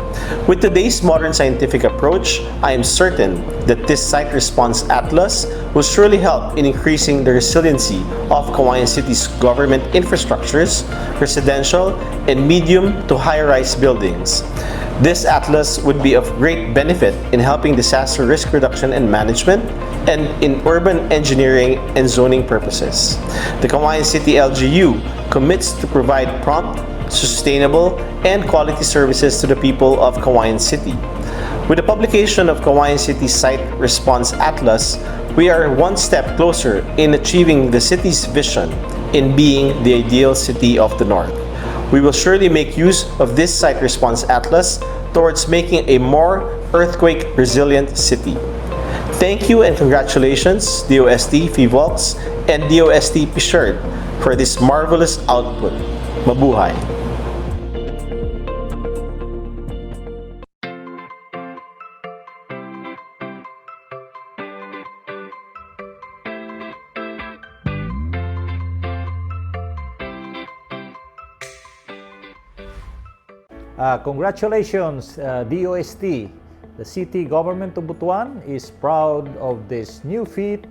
With today's modern scientific approach, I am certain that this Site Response Atlas will surely help in increasing the resiliency of Cauayan City's government infrastructures, residential, and medium to high-rise buildings. This atlas would be of great benefit in helping disaster risk reduction and management and in urban engineering and zoning purposes. The Cauayan City LGU commits to provide prompt, sustainable, and quality services to the people of Cauayan City. With the publication of Cauayan City Site Response Atlas, we are one step closer in achieving the city's vision in being the ideal city of the North. We will surely make use of this Site Response Atlas towards making a more earthquake-resilient city. Thank you and congratulations, DOST, PHIVOLCS, and DOST PCIEERD for this marvelous output. Mabuhay! Congratulations, DOST. The city government of Butuan is proud of this new feat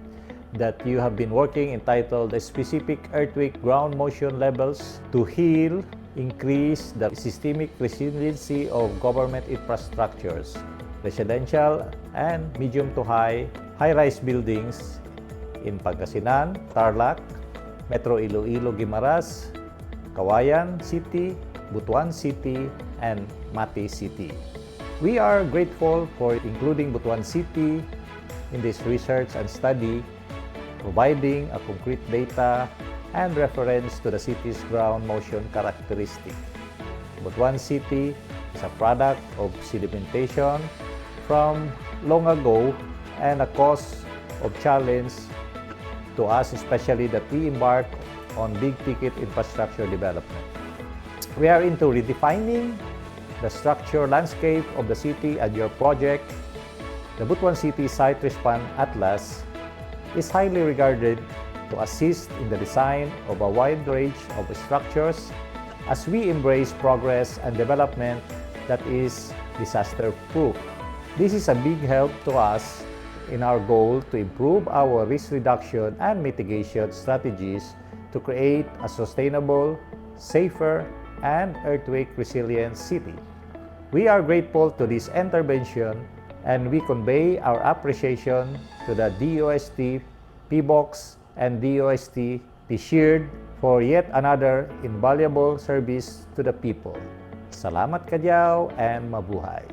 that you have been working entitled the Specific Earthquake Ground Motion Levels to heal, increase the systemic resiliency of government infrastructures, residential and medium to high-rise buildings in Pangasinan, Tarlac, Metro Iloilo-Guimaras, Cauayan City, Butuan City, and Mati City. We are grateful for including Butuan City in this research and study, providing a concrete data and reference to the city's ground motion characteristic. Butuan City is a product of sedimentation from long ago and a cause of challenge to us, especially that we embark on big-ticket infrastructure development. We are into redefining the structure landscape of the city, and your project, the Butuan City Site Response Atlas, is highly regarded to assist in the design of a wide range of structures as we embrace progress and development that is disaster-proof. This is a big help to us in our goal to improve our risk reduction and mitigation strategies to create a sustainable, safer, and earthquake-resilient city. We are grateful to this intervention and we convey our appreciation to the DOST, PHIVOLCS, and DOST PCIEERD for yet another invaluable service to the people. Salamat kadyaw and mabuhay!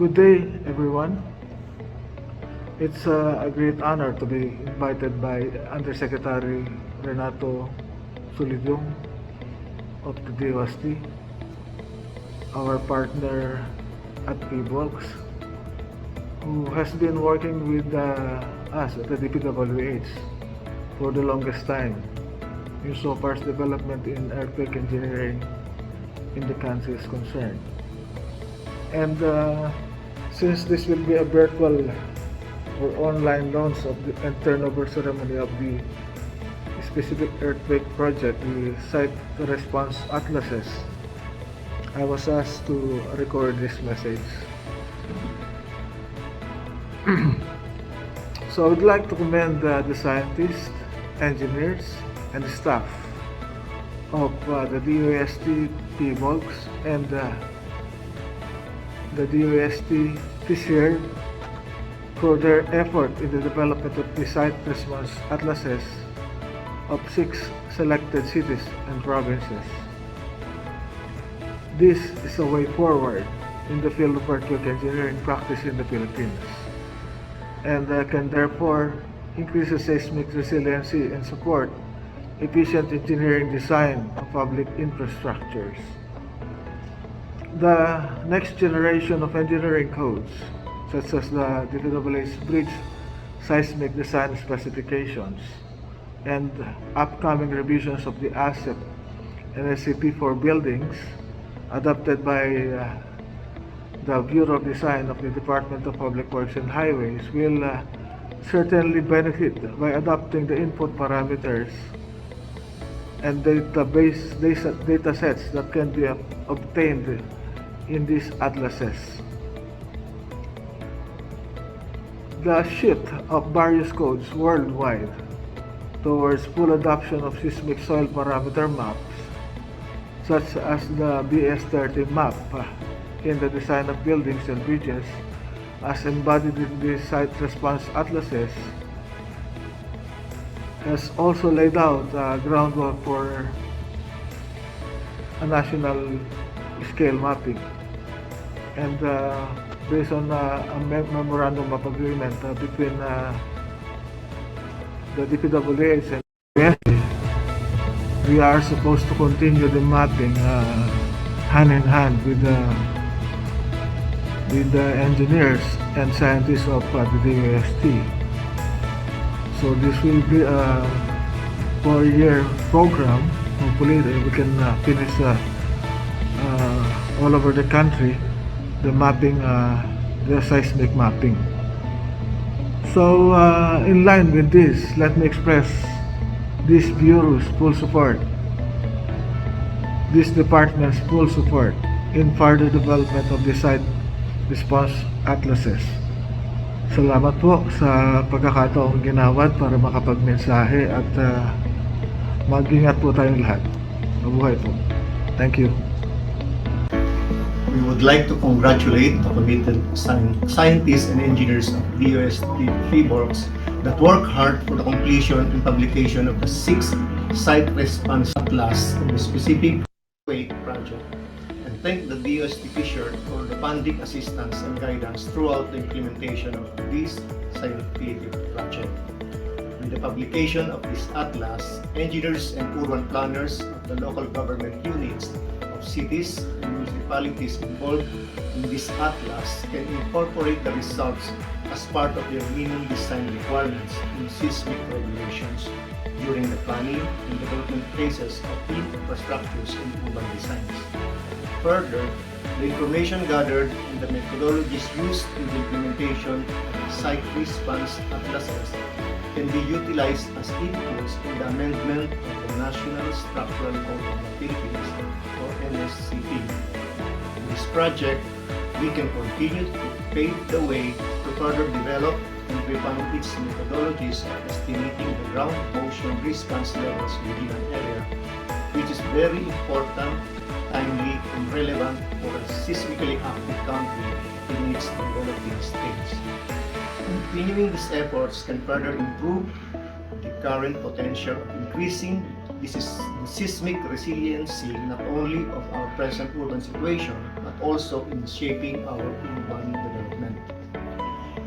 Good day, everyone. It's a great honor to be invited by Undersecretary Renato Solidum of the DOST, our partner at PHIVOLCS, who has been working with us at the DPWH for the longest time insofar as development in earthquake engineering in the country is concerned. And since this will be a virtual or online launch of the and turnover ceremony of the specific earthquake project, the Site Response Atlases, I was asked to record this message. So I would like to commend the scientists, engineers, and staff of the DOST PHIVOLCS and the DOST PCIEERD for their effort in the development of the Site Response Atlases of 6 selected cities and provinces. This is a way forward in the field of earthquake engineering practice in the Philippines, and can therefore increase the seismic resiliency and support efficient engineering design of public infrastructures. The next generation of engineering codes, such as the DPWH Bridge Seismic Design Specifications and upcoming revisions of the ASEP and SCP for buildings adopted by the Bureau of Design of the Department of Public Works and Highways, will certainly benefit by adopting the input parameters and data sets that can be obtained in these atlases. The shift of various codes worldwide towards full adoption of seismic soil parameter maps, such as the BS30 map in the design of buildings and bridges, as embodied in the site response atlases, has also laid out groundwork for a national scale mapping. And based on a memorandum of agreement between the DPWH and PSE, we are supposed to continue the mapping hand in hand with the engineers and scientists of the DOST. So this will be a 4-year program. Hopefully we can finish all over the country the mapping, the seismic mapping. So in line with this, let me express this Bureau's full support, this department's full support in further development of the site response atlases. Salamat po sa pagkakataong ginawad para makapagmensahe at mag-ingat po tayong lahat. Mabuhay po. Thank you. We would like to congratulate the committed scientists and engineers of DOST-Philippine that work hard for the completion and publication of the 6th Site Response Atlas in the specific quake project, and thank the DOST-Philippine for the funding assistance and guidance throughout the implementation of this scientific project. With the publication of this atlas, engineers and urban planners of the local government units of cities and municipalities involved in this atlas can incorporate the results as part of their minimum design requirements in seismic regulations during the planning and development phases of infrastructures and urban designs. Further, the information gathered and the methodologies used in the implementation of the site response atlases can be utilized as inputs in the amendment of the National Structural Code of the Philippines, or NSCP. In this project, we can continue to pave the way to further develop and refine its methodologies of estimating the ground motion response levels within an area, which is very important, timely, and relevant for a seismically active country in its developing stage. Continuing these efforts can further improve the current potential of increasing the seismic resiliency not only of our present urban situation, but also in shaping our urban development.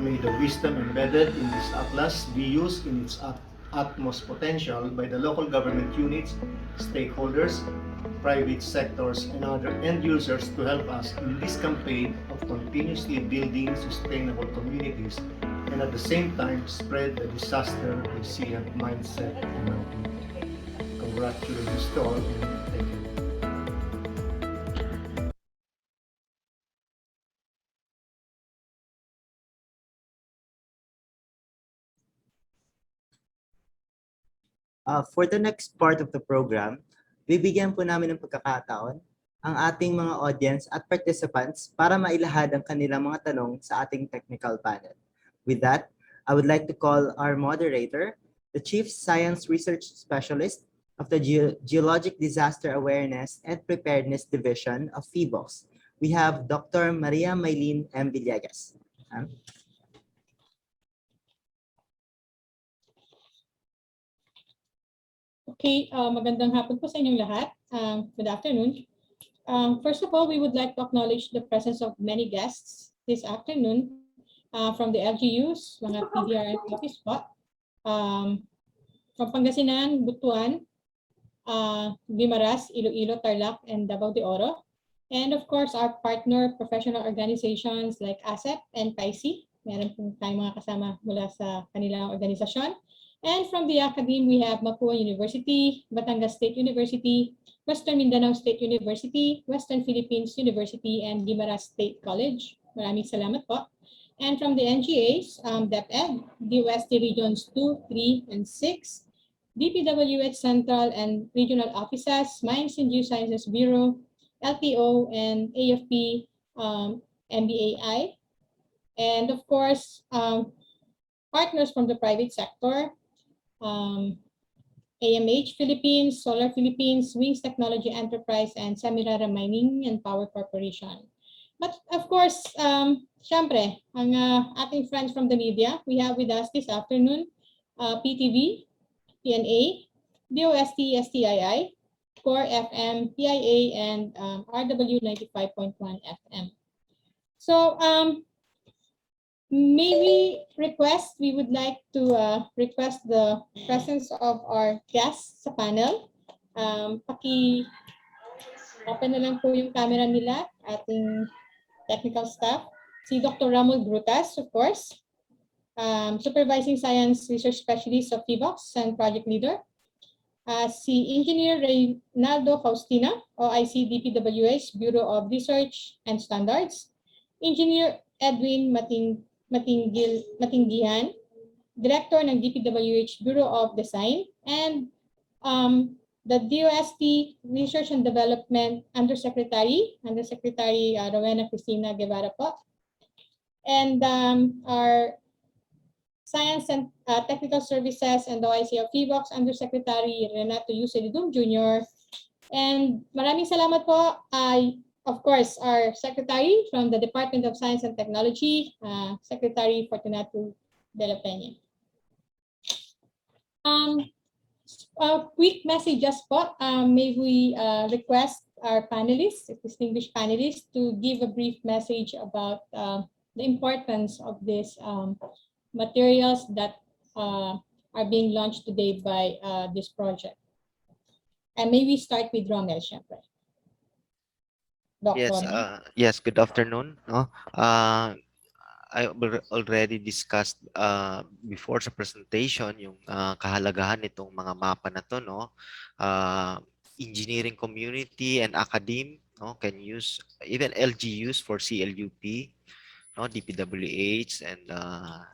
May the wisdom embedded in this atlas be used in its utmost potential by the local government units, stakeholders, private sectors, and other end users to help us in this campaign of continuously building sustainable communities and at the same time spread the disaster resilient mindset among people. Congratulations to all and thank you. For the next part of the program, bibigyan po namin ng pagkakataon ang ating mga audience at participants para mailahad ang kanilang mga tanong sa ating technical panel. With that, I would like to call our moderator, the Chief Science Research Specialist of the Geologic Disaster Awareness and Preparedness Division of PHIVOLCS. We have Dr. Maria Maylene M. Villegas. Okay, magandang hapon po sa inyong lahat. Good afternoon. First of all, we would like to acknowledge the presence of many guests this afternoon from the LGUs, mga PDRN office po, from Pangasinan, Butuan, Guimaras, Iloilo, Tarlac, and Davao de Oro. And of course, our partner professional organizations like ASEP and PCIEERD. Meron po tayong mga kasama mula sa kanilang organisasyon. And from the academe, we have Mapua University, Batangas State University, Western Mindanao State University, Western Philippines University, and Guimaras State College. Maraming salamat po. And from the NGAs, DepEd, DOST Regions 2, 3, and 6, DPWH Central and Regional Offices, Mines and Geosciences Bureau, LPO, and AFP MBAI. And of course, partners from the private sector, AMH Philippines, Solar Philippines, Wings Technology Enterprise, and Semirara Mining and Power Corporation. But of course, syempre, ang ating friends from the media, we have with us this afternoon, PTV, PNA, DOST, STII, Core FM, PIA, and RW 95.1 FM. So, we would like to request the presence of our guests sa panel. Open na lang po yung camera nila, ating technical staff. Si Dr. Ramon Brutas, of course, Supervising Science Research Specialist of PHIVOX and Project Leader. Si Engineer Reynaldo Faustina, OIC DPWH, Bureau of Research and Standards. Engineer Edwin Matinggihan, Director ng DPWH Bureau of Design, and the DOST Research and Development Undersecretary Rowena Cristina Guevara po. And our Science and Technical Services and OIC of PHIVOX Undersecretary Renato Yuselidum Jr. And maraming salamat po of course, our Secretary from the Department of Science and Technology, Secretary Fortunato de la Peña. Quick messages po. May we request our panelists, distinguished panelists, to give a brief message about the importance of these materials that are being launched today by this project. And may we start with Romel, syempre. Yes, good afternoon. No? I already discussed before sa presentation yung kahalagahan nitong mga mapa na to, no? Engineering community and academe, no, can use, even LGUs for CLUP, no, DPWH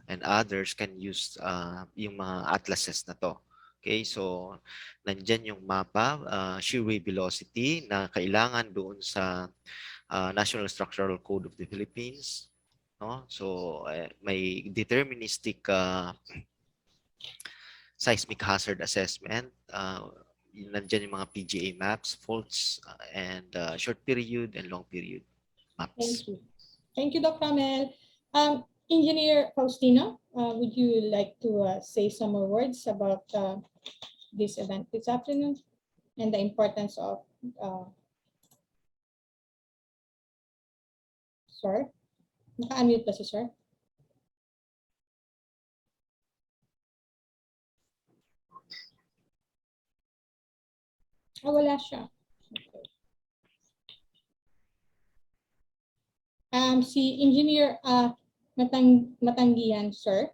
and others can use yung mga atlases na to. Okay, so nandyan yung mapa, shear wave velocity na kailangan doon sa National Structural Code of the Philippines. No? So may deterministic seismic hazard assessment. Nandyan yung mga PGA maps, faults, and short period and long period maps. Thank you. Thank you, Dr. Amel. Engineer Faustina, would you like to say some more words about this event this afternoon and the importance of, sir? Naka-unmute pa si sir. Wala siya. Okay. Si Engineer Matanggihan, sir.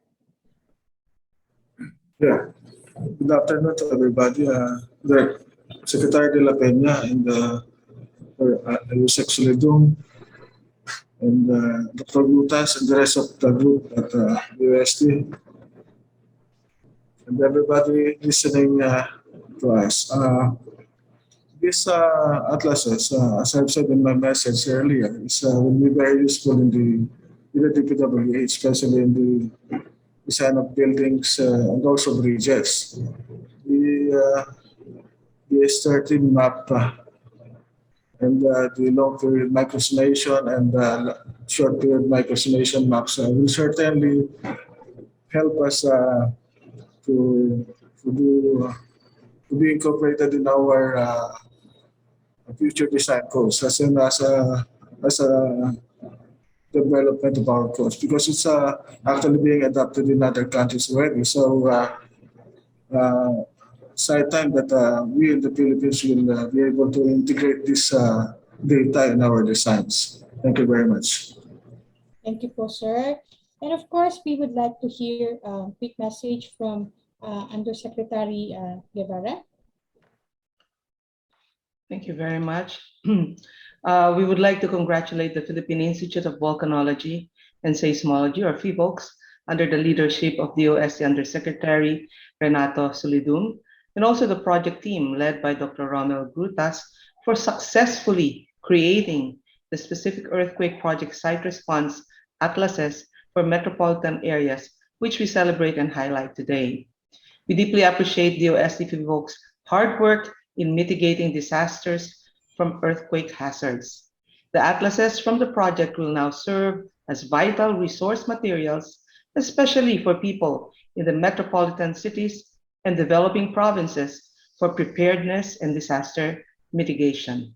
Yeah. Good afternoon to everybody. The Secretary de la Peña and Yusek Solidum and Dr. Brutas and the rest of the group at UST and everybody listening to us. This atlases, as I've said in my message earlier, will be very useful in the DPWH, especially in the design of buildings and also bridges. The S13 map and the long period microsimulation and short period microsimulation maps will certainly help us to be incorporated in our future design codes as a development of our codes, because it's actually being adopted in other countries already. So side time that we in the Philippines will be able to integrate this data in our designs. Thank you very much. Thank you, po, sir. And of course, we would like to hear a quick message from Undersecretary Guevara. Thank you very much. We would like to congratulate the Philippine Institute of Volcanology and Seismology, or PHIVOLCS, under the leadership of DOST Undersecretary Renato Solidum, and also the project team led by Dr. Romel Grutas for successfully creating the specific earthquake project site response atlases for metropolitan areas, which we celebrate and highlight today. We deeply appreciate DOST PHIVOLCS' hard work in mitigating disasters from earthquake hazards. The atlases from the project will now serve as vital resource materials, especially for people in the metropolitan cities and developing provinces for preparedness and disaster mitigation.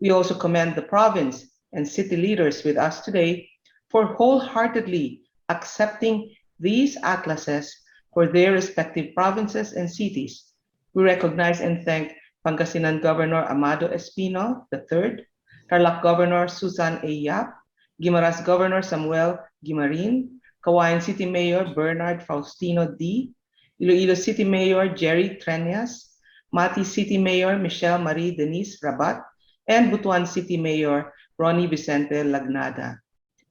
We also commend the province and city leaders with us today for wholeheartedly accepting these atlases for their respective provinces and cities. We recognize and thank Pangasinan Governor Amado Espino III, Tarlac Governor Susan A. Yap, Guimaras Governor Samuel Guimarin, Cauayan City Mayor Bernard Faustino D., Iloilo City Mayor Jerry Treñas, Mati City Mayor Michelle Marie Denise Rabat, and Butuan City Mayor Ronnie Vicente Lagnada.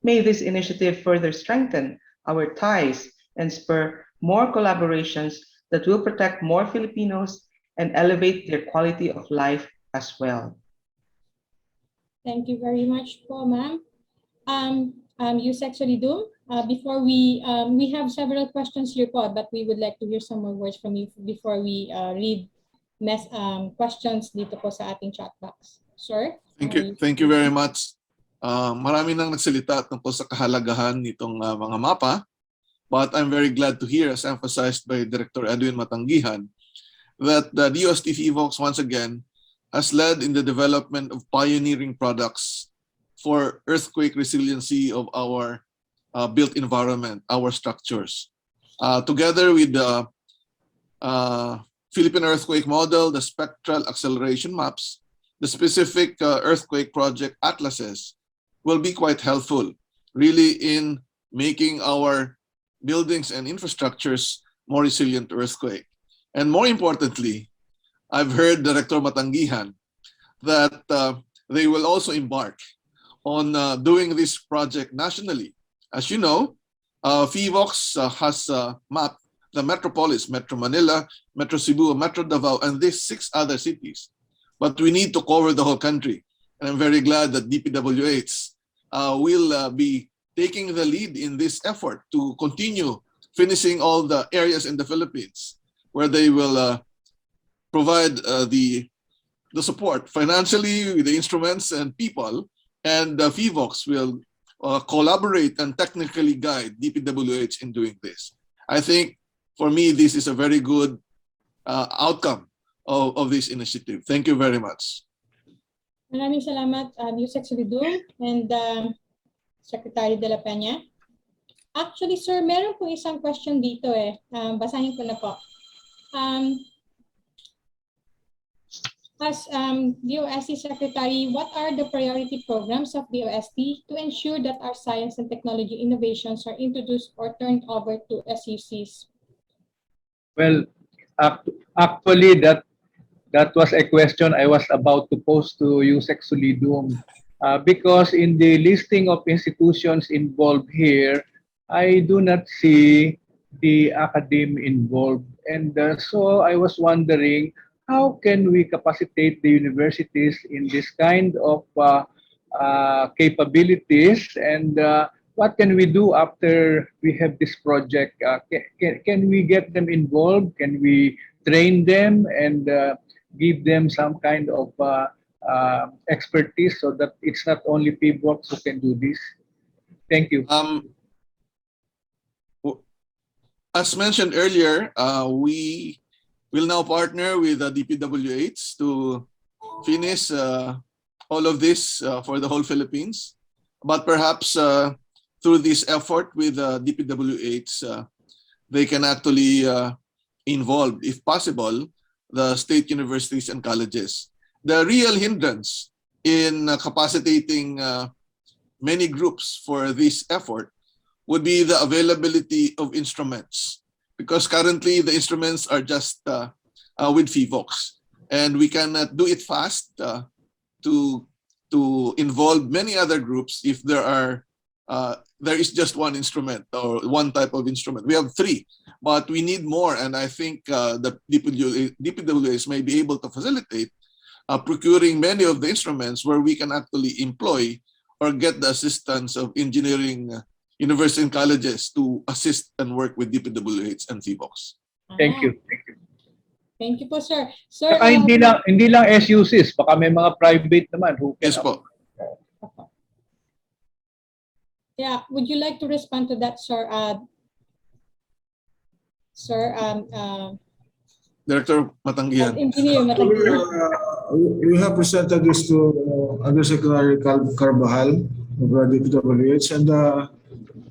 May this initiative further strengthen our ties and spur more collaborations that will protect more Filipinos and elevate their quality of life as well. Thank you very much po, ma'am. Yusek Solidum, before we have several questions here po, but we would like to hear some more words from you before we read questions dito po sa ating chat box. Sir? Thank you very much. Marami nang nagsalita tungkol sa kahalagahan nitong mga mapa, but I'm very glad to hear, as emphasized by Director Edwin Matanggihan, that the DOST PHIVOLCS once again has led in the development of pioneering products for earthquake resiliency of our built environment, our structures. Together with the Philippine earthquake model, the spectral acceleration maps, the specific earthquake project atlases will be quite helpful, really, in making our buildings and infrastructures more resilient to earthquake. And more importantly, I've heard Director Matanggihan that they will also embark on doing this project nationally. As you know, PHIVOLCS has mapped the metropolis, Metro Manila, Metro Cebu, Metro Davao, and these 6 other cities. But we need to cover the whole country. And I'm very glad that DPWH will be taking the lead in this effort to continue finishing all the areas in the Philippines where they will provide the support financially with the instruments and people, and PHIVOLCS will collaborate and technically guide DPWH in doing this. I think, for me, this is a very good outcome of this initiative. Thank you very much. Maraming salamat, Yusek Solidum and Secretary De La Peña. Actually, sir, meron po isang question dito eh. Basahin ko na po. As DOST Secretary, what are the priority programs of DOST to ensure that our science and technology innovations are introduced or turned over to SUCs? Well, actually, that was a question I was about to pose to Yusek Solidum, because in the listing of institutions involved here, I do not see the academe involved. And so I was wondering, how can we capacitate the universities in this kind of capabilities, and what can we do after we have this project? Can we get them involved? Can we train them and give them some kind of expertise so that it's not only PHIVOLCS who can do this? Thank you. As mentioned earlier, we will now partner with DPWH to finish all of this for the whole Philippines. But perhaps through this effort with DPWH, they can actually involve, if possible, the state universities and colleges. The real hindrance in capacitating many groups for this effort would be the availability of instruments, because currently the instruments are just with PHIVOLCS, and we cannot do it fast to involve many other groups if there are there is just one instrument or one type of instrument. We have three, but we need more. And I think the DPWH may be able to facilitate procuring many of the instruments where we can actually employ or get the assistance of engineering universities and colleges to assist and work with DPWH and PHIVOLCS. Thank you. Thank you po, sir. Sir, Saka hindi lang SUCs, baka may mga private naman who can. Yes po. Yeah, would you like to respond to that, sir? Director Matanggihan. Engineer Matanggihan. We have presented this to Undersecretary Carbajal of DPWH, and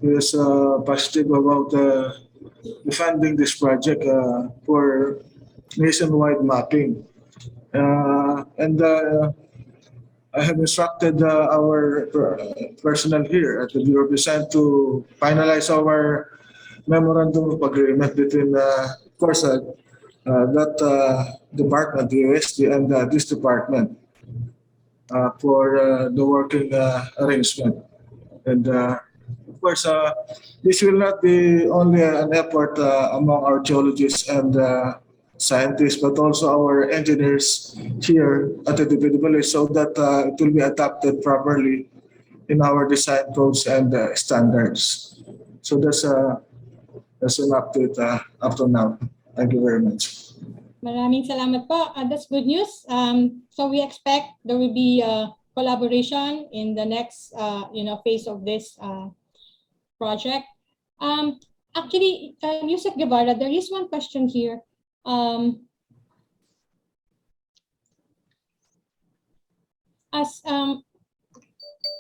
he is positive about funding this project for nationwide mapping. And I have instructed our personnel here at the Bureau of Design to finalize our memorandum of agreement between, of course, that department, the USD, and this department for the working arrangement. And of course, this will not be only an effort among our geologists and scientists, but also our engineers here at the DPWH, so that it will be adapted properly in our design codes and standards. So that's an update up to now. Thank you very much. Maraming salamat po. That's good news. So we expect there will be collaboration in the next phase of this project. Actually, Yusek Guevara, there is one question here. As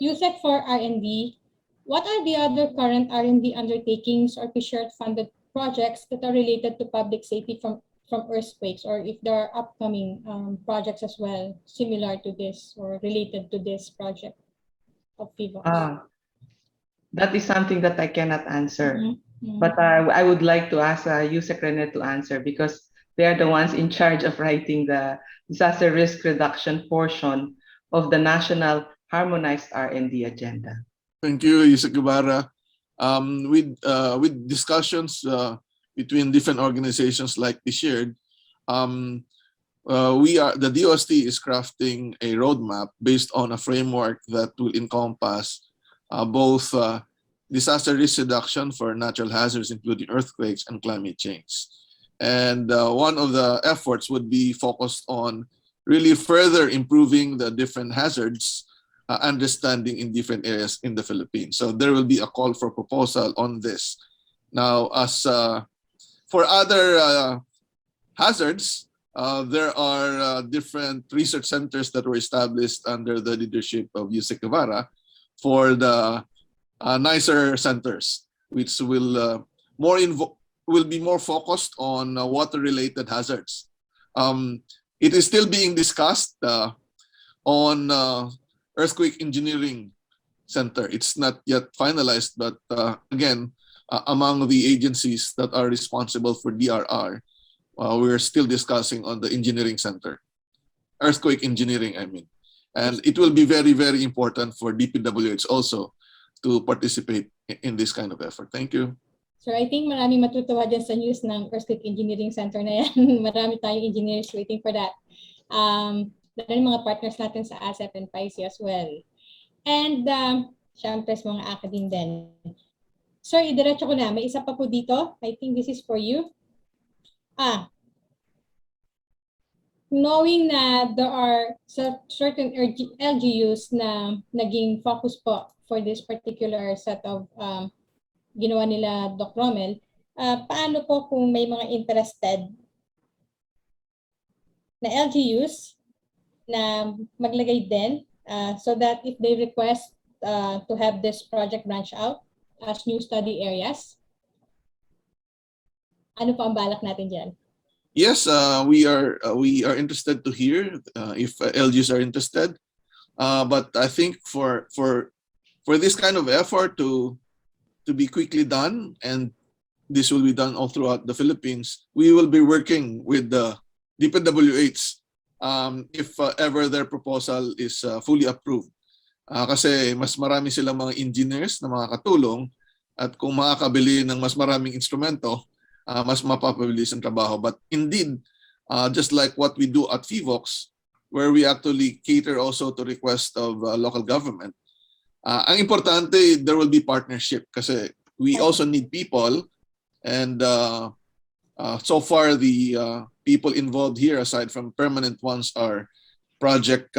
Yusek for R&D, what are the other current R&D undertakings or PCIEERD funded projects that are related to public safety from earthquakes, or if there are upcoming projects as well similar to this or related to this project of PHIVOLCS? That is something that I cannot answer. But I would like to ask Yusek Rene to answer, because they are the ones in charge of writing the disaster risk reduction portion of the National Harmonized R&D Agenda. Thank you, Yusek Guevara. With discussions between different organizations like PCIEERD, the DOST is crafting a roadmap based on a framework that will encompass both disaster risk reduction for natural hazards, including earthquakes and climate change. And one of the efforts would be focused on really further improving the different hazards understanding in different areas in the Philippines. So there will be a call for proposal on this. Now, as for other hazards, there are different research centers that were established under the leadership of Yusek Guevara for the nicer centers, which will be more focused on water-related hazards. It is still being discussed on Earthquake Engineering Center. It's not yet finalized, but again, among the agencies that are responsible for DRR, we're still discussing on the engineering center, earthquake engineering, I mean. And it will be very, very important for DPWH also to participate in this kind of effort. Thank you. Sir, I think maraming matutuwa dyan sa news ng Earthquake Engineering Center na yan. Marami tayong engineers waiting for that. Lalo yung mga partners natin sa ASEP and PICE as well. And syempre sa mga academe din. Sir, idiretso ko na. May isa pa po dito. I think this is for you. Knowing na there are certain LGUs na naging focus po for this particular set of ginawa nila Doc Romel, paano po kung may mga interested na LGUs na maglagay din so that if they request to have this project branch out as new study areas, ano po ang balak natin dyan? Yes, we are interested to hear if LGUs are interested. But I think for this kind of effort to be quickly done, and this will be done all throughout the Philippines, we will be working with the DPWH if ever their proposal is fully approved. Kasi mas marami silang mga engineers na mga katulong at kung makakabili ng mas maraming instrumento, mas mapapabilis ang trabaho. But indeed, just like what we do at FIVOX, where we actually cater also to request of local government, ang importante, there will be partnership kasi we also need people, and so far the people involved here, aside from permanent ones, are project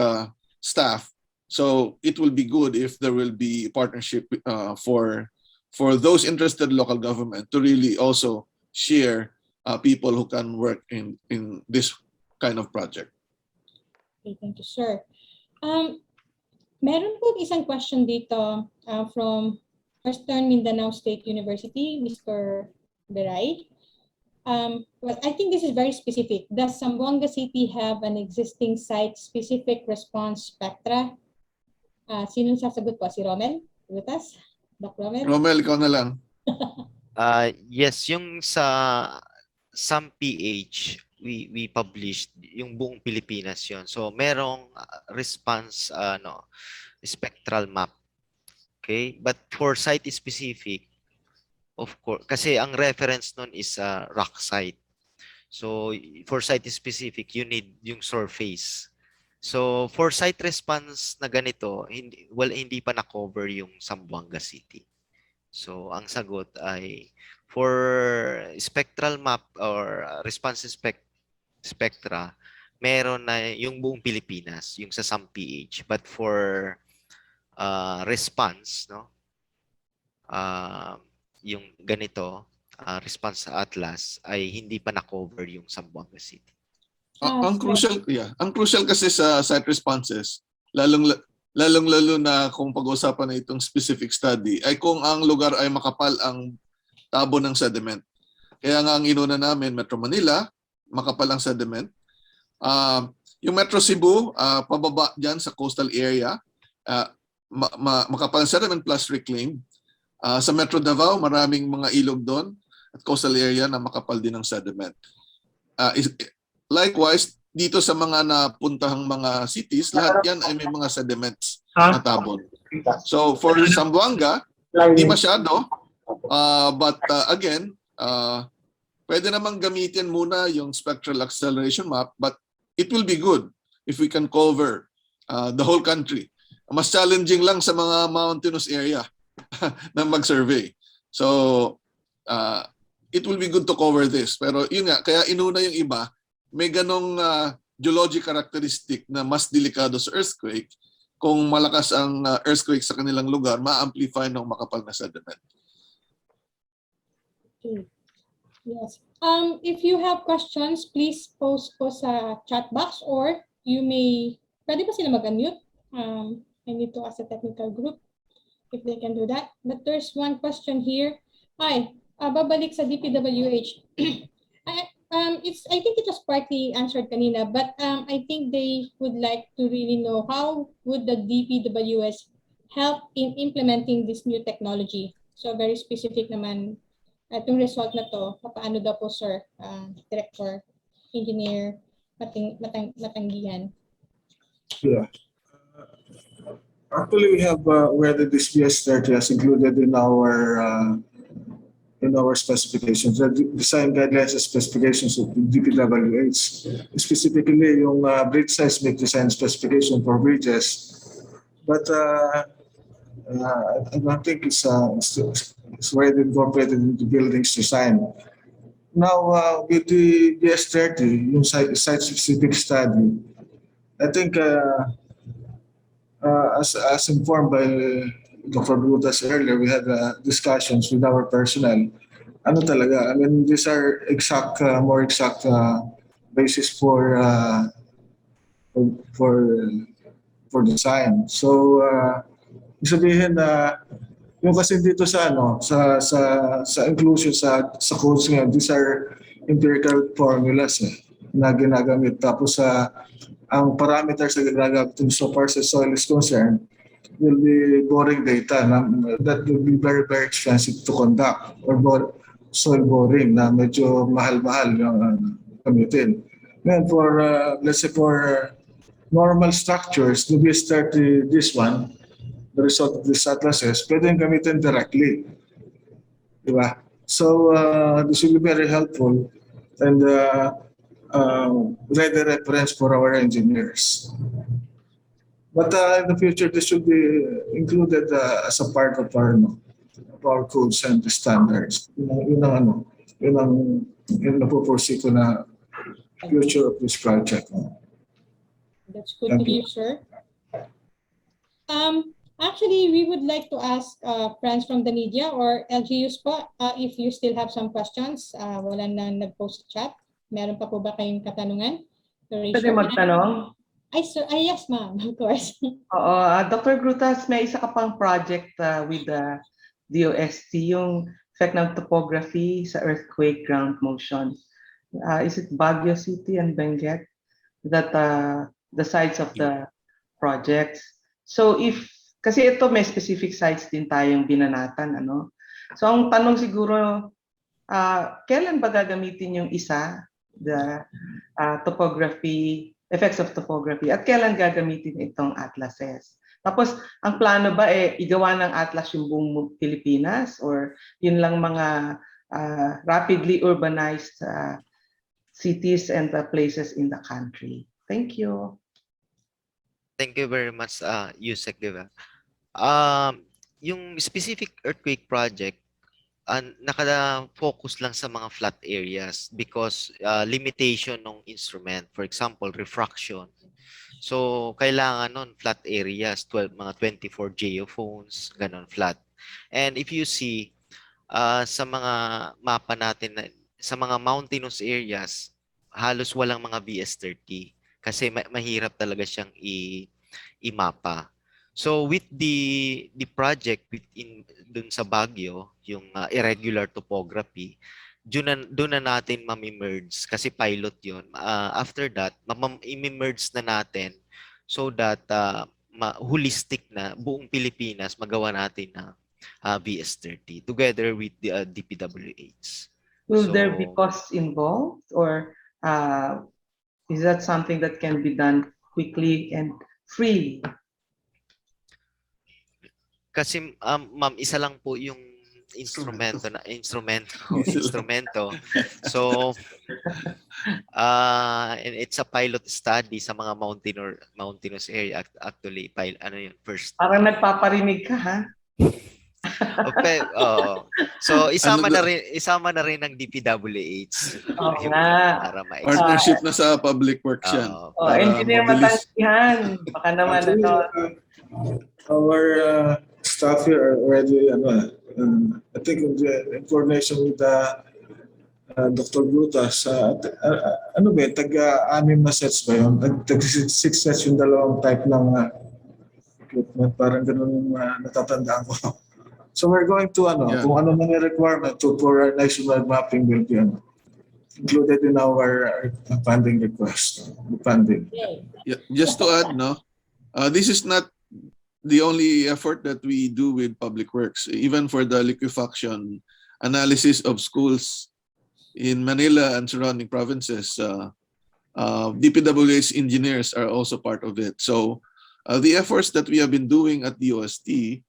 staff. So it will be good if there will be partnership for those interested local government to really also share people who can work in this kind of project. Okay, thank you, sir. Meron po isang question dito from Western Mindanao State University, Mr. Beray. Well, I think this is very specific. Does Zamboanga City have an existing site-specific response spectra? Sinong sasagot po? Si Romel? Lutas? Doc Romel? Romel, ikaw na lang. Yes, yung sa some PH, we published yung buong Pilipinas yon. So merong response spectral map. Okay? But for site specific, of course, kasi ang reference nun is rock site. So for site specific, you need yung surface. So for site response na ganito, hindi pa na-cover yung Zamboanga City. So ang sagot ay for spectral map or response spectra, meron na yung buong Pilipinas, yung sa SAM-PH. But for response, no? Yung ganito, response sa Atlas ay hindi pa na-cover yung Zamboanga City. Ang crucial kasi sa site responses, lalong-lalo na kung pag-uusapan na itong specific study, ay kung ang lugar ay makapal ang tabo ng sediment. Kaya nga ang inuna namin, Metro Manila, makapal ang sediment. Yung Metro Cebu, pababa dyan sa coastal area, makapal ang sediment plus reclaim. Sa Metro Davao, maraming mga ilog doon at coastal area na makapal din ang sediment. Likewise, dito sa mga napuntahang mga cities, lahat yan ay may mga sediments na tabon. So for Zamboanga, hindi masyado. But again, pwede namang gamitin muna yung spectral acceleration map, but it will be good if we can cover the whole country. Mas challenging lang sa mga mountainous area na mag-survey. So it will be good to cover this. Pero yun nga, kaya inuna yung iba, may ganong geologic characteristic na mas delikado sa earthquake. Kung malakas ang earthquake sa kanilang lugar, ma-amplify ng makapal na sediment. Okay. Yes. If you have questions, please post po sa chat box or you may, pwede pa sila mag-unmute? I need to ask the technical group if they can do that. But there's one question here. Babalik sa DPWH. I think it was partly answered kanina, but I think they would like to really know how would the DPWS help in implementing this new technology. So very specific naman itong result na to, paano daw po, sir, Director, Engineer Matanggihan? Yeah. Actually, we have whether this DS30 has included in our specifications, the design guidelines and specifications of the DPWH, specifically yung bridge seismic design specification for bridges. But I don't think it's already incorporated into buildings design. Now, with the DS30, yung site-specific study, I think as informed by Dr. Brutas earlier, we had discussions with our personnel. Ano talaga? I mean, these are more exact basis for design. So, sabihin na yung kasi dito sa inclusion sa codes ngayon, these are empirical formulas na ginagamit. Tapos ang parameters na ginagamit so far sa soil is concerned will be boring data that will be very, very expensive to conduct, or soil boring na medyo mahal-mahal yung gamitin. Then for, let's say for normal structures, maybe start this one, the result of these atlases, pwede yung gamitin directly. Diba? So this will be very helpful and ready reference for our engineers. But in the future, this should be included as a part of our codes and standards. Yun ang napupursige ko na future of this project. That's good to hear, sir. Actually, we would like to ask friends from the media or LGUs po, if you still have some questions. Wala na nag-post chat. Meron pa po ba kayong katanungan? Pwede magtanong? Ay, sir. Ay, yes, ma'am. Of course. Oo. Dr. Grutas, may isa ka pang project with the DOST, yung effect ng topography sa earthquake ground motion. Is it Baguio City and Benguet? That the sites of the projects. So kasi ito may specific sites din tayong binanatan, ano? So ang tanong siguro, kailan ba gagamitin yung isa, the topography, effects of topography, at kailan gagamitin itong atlases? Tapos ang plano ba igawa ng atlas yung buong Pilipinas or yun lang mga rapidly urbanized cities and places in the country? Thank you. Thank you very much, Yusek, diba? Yung specific earthquake project, naka-focus lang sa mga flat areas because limitation ng instrument. For example, refraction. So, kailangan nun flat areas, mga 24 geophones, ganun, flat. And if you see, sa mga mapa natin, sa mga mountainous areas, halos walang mga BS30 kasi mahirap talaga siyang i-mapa. So with the project dun sa Baguio, yung irregular topography, doon na natin ma-merge kasi pilot yun. After that, i-merge na natin so that holistic na buong Pilipinas magawa natin na BS30 together with the DPWH. Will there be costs involved or is that something that can be done quickly and freely? Kasi ma'am, isa lang po yung instrumento. So and it's a pilot study sa mga mountainous area actually first. Parang nagpaparinig ka, ha? Okay, so isama na rin ng DPWH. Para partnership na sa public works yan. Engineer Matangkihan, baka naman our staff here are already I think the information with Dr. Brutas, tag-anim na sets ba yun? Tag-6 sets yung dalawang type ng equipment, parang ganun natatandaan ko. So we're going to kung ano man yung requirement for our nationwide mapping will be included in our funding request. Funding. Yeah, just to add, this is not the only effort that we do with public works. Even for the liquefaction analysis of schools in Manila and surrounding provinces, DPWH engineers are also part of it. So the efforts that we have been doing at DOST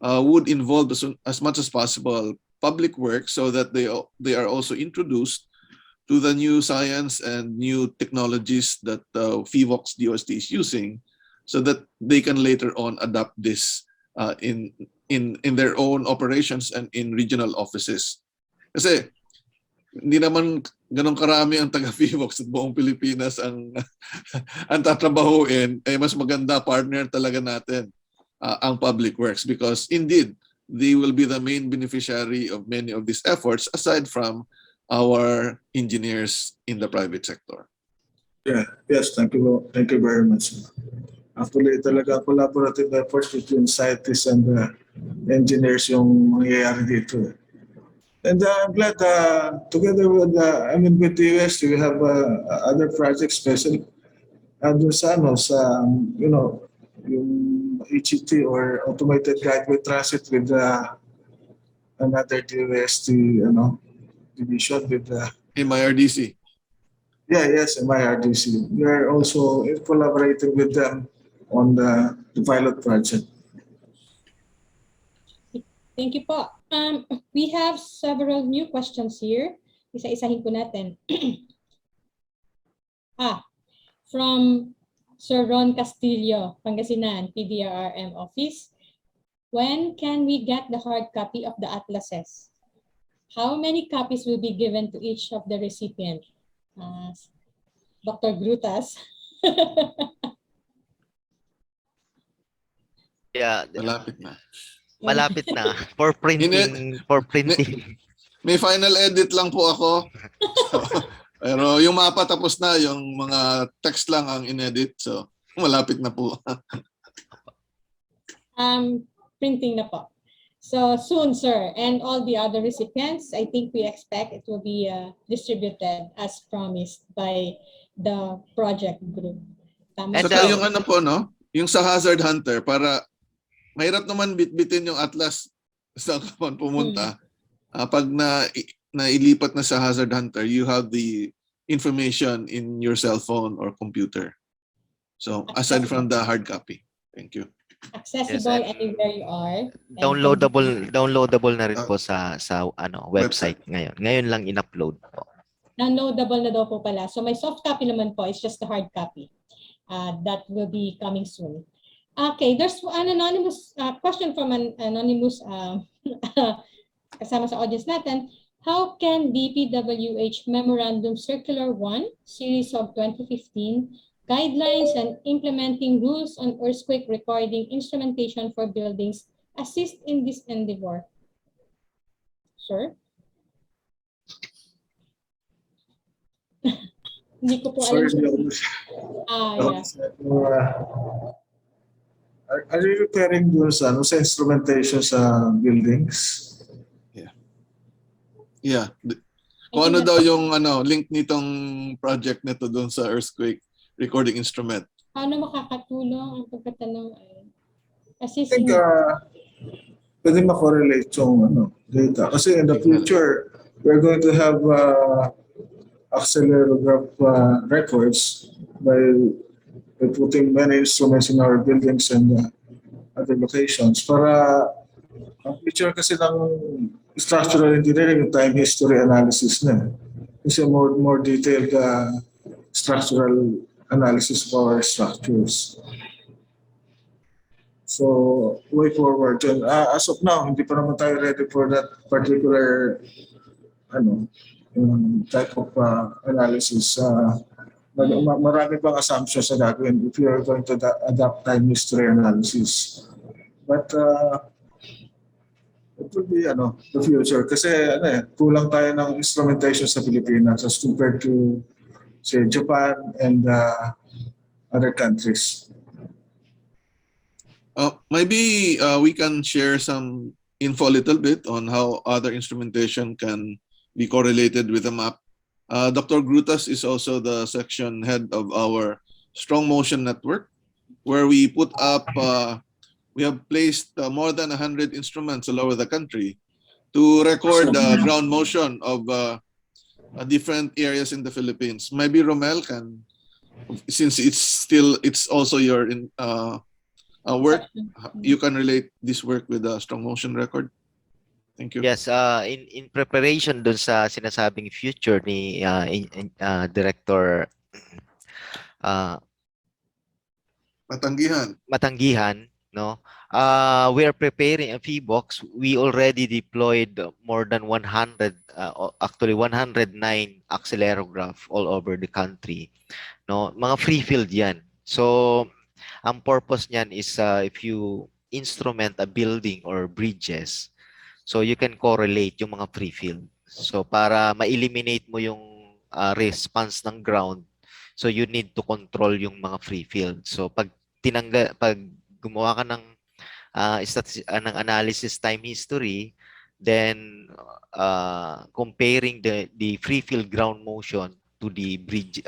would involve as much as possible public work so that they are also introduced to the new science and new technologies that FIVOX DOST is using so that they can later on adopt this in their own operations and in regional offices. Kasi hindi naman ganun karami ang taga-FIVOX at buong Pilipinas ang tatrabahuin, mas maganda partner talaga natin ang public works because indeed they will be the main beneficiary of many of these efforts aside from our engineers in the private sector. Yes, thank you very much. Actually, talaga collaborative effort between scientists and engineers yung mangyayari dito. And I'm glad together with with the US we have other projects, especially yung HET or automated guideway transit with another DOST division with MIRDC. Yes, MIRDC. We are also collaborating with them on the pilot project. Thank you po. We have several new questions here. Isa-isahin po natin. From Sir Ron Castillo, Pangasinan, PDRRM office. When can we get the hard copy of the atlases? How many copies will be given to each of the recipient? Dr. Grutas. Yeah, Malapit na. malapit na for printing, May final edit lang po ako. Pero yung mapa tapos na, yung mga text lang ang inedit. So, malapit na po. Printing na po. So soon, sir, and all the other recipients, I think we expect it will be distributed as promised by the project group. Tama Saka yung ano po, no? Yung sa Hazard Hunter, para mahirap naman bitbitin yung atlas sa kapan pumunta. Pag nailipat na sa Hazard Hunter, you have the information in your cell phone or computer. So aside from the hard copy. Thank you. Accessible anywhere you are. Downloadable na rin po sa website ngayon. Ngayon lang in-upload po. Downloadable na daw po pala. So my soft copy naman po is just the hard copy. That will be coming soon. Okay, there's an anonymous question from an anonymous kasama sa audience natin. How can DPWH Memorandum Circular 1, Series of 2015, Guidelines and Implementing Rules on Earthquake Recording Instrumentation for Buildings assist in this endeavor? Sir? Hindi ko po alam. Yeah. Are you referring doon sa instrumentation sa buildings? Yeah. Kung ano daw yung link nitong project nito doon sa earthquake recording instrument. Paano makakatulong ang pagkatanong I think pwede makorelate yung data. Kasi in the future, we're going to have acceleratograph records by putting many instruments in our buildings and other locations. Para ang future kasi ng structural engineering, yung time history analysis na. Kasi more detailed structural analysis of our structures. So, way forward. And, as of now, hindi pa naman tayo ready for that particular type of analysis. Marami pang assumptions na gagawin if you are going to adopt time history analysis. But it will be the future. Kasi kulang tayo ng instrumentation sa Pilipinas as compared to say Japan and other countries. Maybe we can share some info a little bit on how other instrumentation can be correlated with a map. Dr. Grutas is also the section head of our Strong Motion Network, where we put up, we have placed more than 100 instruments all over the country to record the ground motion of different areas in the Philippines. Maybe Romel can, since it's also your work, you can relate this work with the Strong Motion record. Thank you. Yes, in preparation dun sa sinasabing future ni Director Matanggihan, no? We are preparing a VBOX. We already deployed more than 100, actually 109 accelerographs all over the country. No, mga free field 'yan. So, ang purpose niyan is if you instrument a building or bridges, so you can correlate yung mga free field. So para ma-eliminate mo yung response ng ground, so you need to control yung mga free field. So pag gumawa ka ng ng analysis time history, then comparing the free field ground motion to the bridge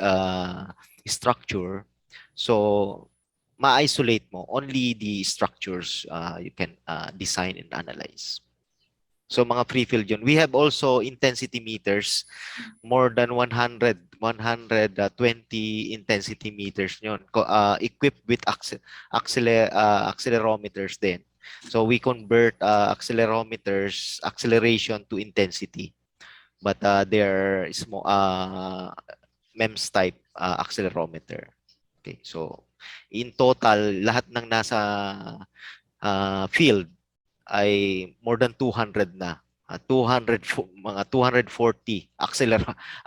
structure, so ma-isolate mo only the structures you can design and analyze. So mga free field yun. We have also intensity meters, more than 120 intensity meters yun, equipped with accelerometers din. So we convert acceleration to intensity, but they're small MEMS type accelerometer. Okay, so in total, lahat ng nasa field ay more than 200 na. 200 mga 240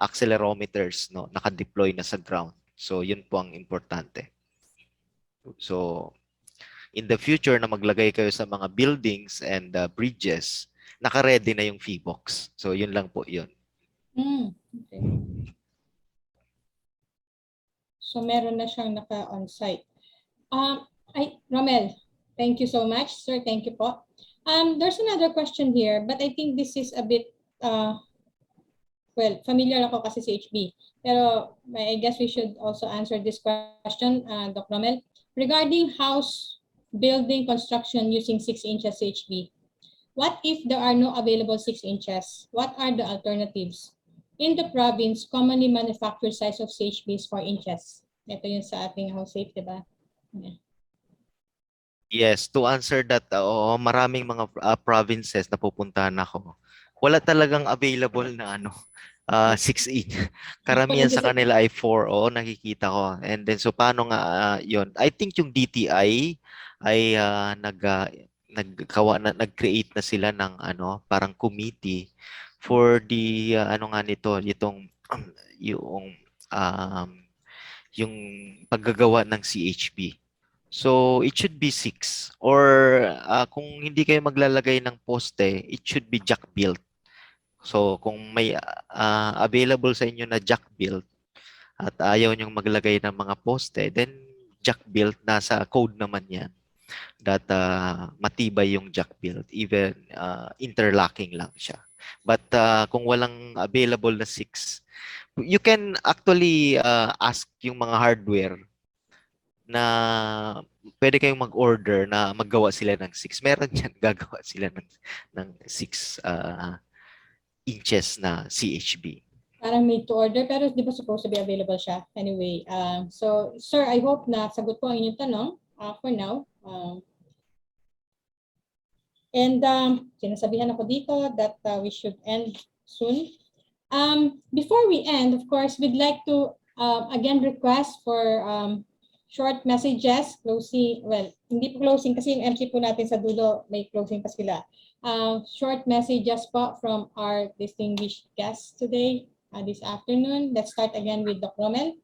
accelerometers no naka-deploy na sa ground. So yun po ang importante. So in the future na maglagay kayo sa mga buildings and bridges, naka-ready na yung VBOX. So yun lang po yun. Okay. So meron na siyang naka-on-site. Romel, thank you so much, sir. Thank you po. There's another question here, but I think this is a bit, well, familiar ako kasi sa HB. Pero I guess we should also answer this question, Dr. Romel. Regarding house building construction using 6 inches HB, what if there are no available 6 inches? What are the alternatives? In the province, commonly manufactured size of CHB is 4 inches. Ito yun sa ating house safe, diba? Yeah. Yes, to answer that, maraming mga provinces na pupuntahan ako. Wala talagang available na 6 inch. Karamihan sa kanila ay 4. Oo, nakikita ko. And then so paano nga 'yon? I think yung DTI ay nag-create na sila ng parang committee for the yung paggagawa ng CHP. So it should be 6 or kung hindi kayo maglalagay ng poste, it should be jack built. So kung may available sa inyo na jack built at ayaw nyong maglagay ng mga poste, then jack built, nasa code naman yan that matibay yung jack built, even interlocking lang siya. But kung walang available na 6, you can actually ask yung mga hardware na pwede kayong mag-order na maggawa sila ng 6. Meron yan, gagawa sila ng 6 inches na CHB. Parang made to order, pero di ba supposed to be available siya? Anyway, so sir, I hope na sagot ko ang inyong tanong for now. And sinasabihan ako dito that we should end soon. Before we end, of course, we'd like to again request for short messages, closing, well, hindi po closing kasi yung MC po natin sa dulo, may closing pa sila. Short messages po from our distinguished guests today, this afternoon. Let's start again with Dr. Romel.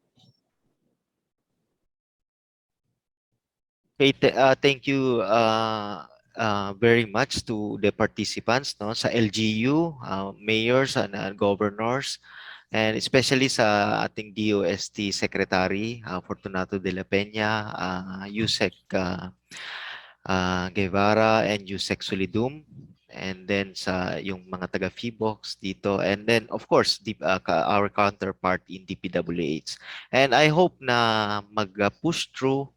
Okay, thank you very much to the participants sa LGU, mayors and governors, and especially sa ating DOST Secretary, Fortunato de la Peña, Yusek Guevara, and Yusek Solidum, and then sa yung mga taga FIBOX dito, and then of course our counterpart in DPWH. And I hope na mag-push through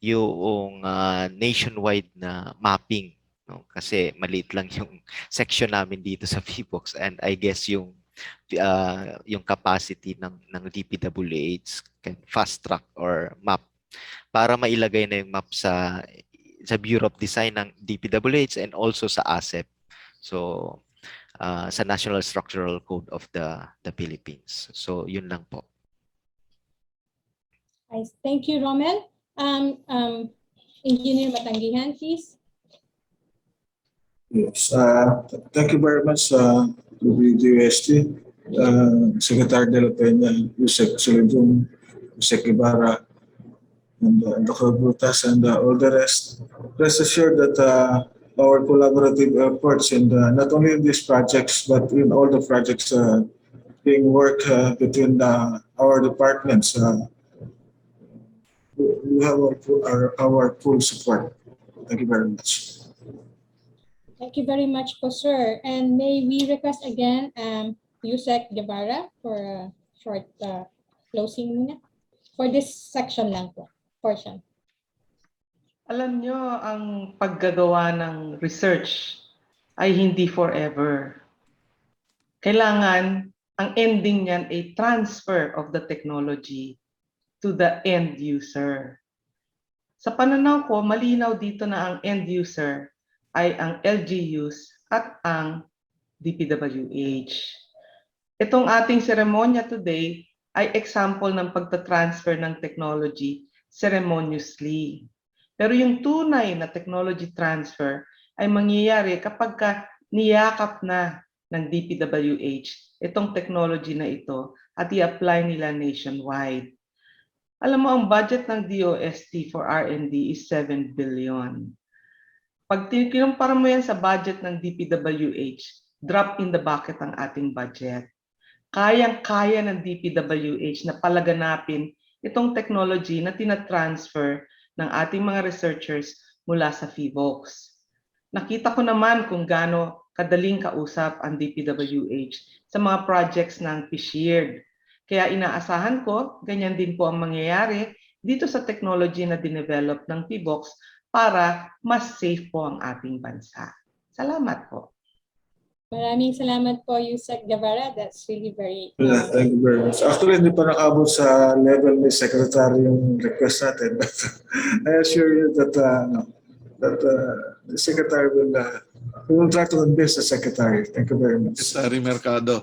yung nationwide na mapping, no? Kasi maliit lang yung section namin dito sa FIBOX, and I guess yung capacity ng DPWH can fast track or map para mailagay na yung map sa Bureau of Design ng DPWH and also sa ASEP. So sa National Structural Code of the Philippines. So yun lang po. Thank you, Romel. Engineer Matanggihan, please. Yes, thank you very much to the DOST, Secretary de la Peña, Yusek Solidum, Yusek Guevara, and Dr. Brutas, and all the rest. Rest assured that our collaborative efforts in not only in these projects, but in all the projects being worked between our departments, we have our full support. Thank you very much. Thank you very much po, sir. And may we request again Yusek Guevara for a short closing muna for this section lang po, portion. Alam nyo, ang paggagawa ng research ay hindi forever. Kailangan, ang ending niyan ay transfer of the technology to the end user. Sa pananaw ko, malinaw dito na ang end user ay ang LGUs at ang DPWH. Itong ating seremonya today ay example ng pagta-transfer ng technology ceremoniously. Pero yung tunay na technology transfer ay mangyayari kapag niyakap na ng DPWH itong technology na ito at i-apply nila nationwide. Alam mo, ang budget ng DOST for R&D is 7 billion. Pag kinumpara mo yan sa budget ng DPWH, drop in the bucket ang ating budget. Kayang-kaya ng DPWH na palaganapin itong technology na tinatransfer ng ating mga researchers mula sa PHIVOLCS. Nakita ko naman kung gaano kadaling kausap ang DPWH sa mga projects ng PCIEERD. Kaya inaasahan ko, ganyan din po ang mangyayari dito sa technology na dinevelop ng PHIVOLCS para mas safe po ang ating bansa. Salamat po. Maraming salamat po, Yusek Guevara. That's really very... Thank you very much. Actually, hindi pa nakabot sa level ni Secretary yung request natin. But I assure you that the Secretary we will try to convince the Secretary. Thank you very much. Secretary Mercado.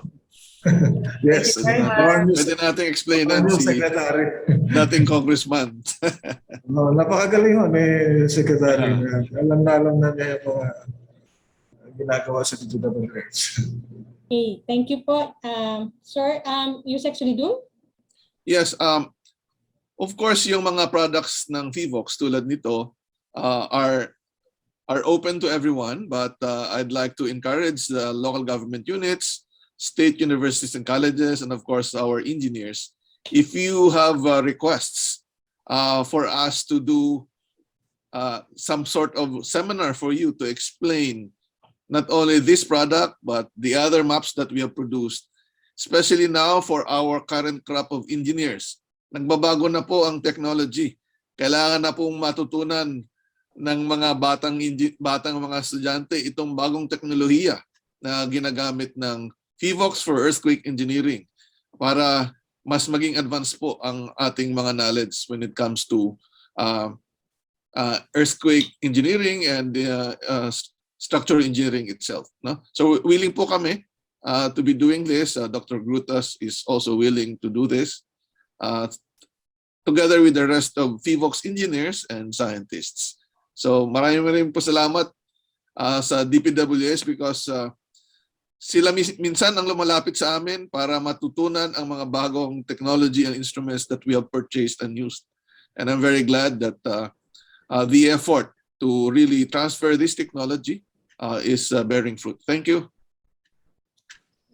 Yes. Pwede natin explainan si Secretary. dating congressman. No, napakagaling ho ni Secretary. Alam na niya yung mga ginagawa sa DPWH. Okay, thank you po. Sir, Yusek Solidum? Yes, of course, yung mga products ng PHIVOLCS tulad nito are open to everyone, but I'd like to encourage the local government units, state universities and colleges, and of course our engineers. If you have requests for us to do some sort of seminar for you to explain not only this product, but the other maps that we have produced, especially now for our current crop of engineers. Nagbabago na po ang technology. Kailangan na pong matutunan ng mga batang mga estudyante itong bagong teknolohiya na ginagamit ng PHIVOLCS for earthquake engineering para mas maging advanced po ang ating mga knowledge when it comes to earthquake engineering and structural engineering itself. No? So willing po kami to be doing this. Dr. Grutas is also willing to do this together with the rest of PHIVOLCS engineers and scientists. So maraming po salamat sa DPWH because sila minsan ang lumalapit sa amin para matutunan ang mga bagong technology and instruments that we have purchased and used. And I'm very glad that the effort to really transfer this technology is bearing fruit. Thank you.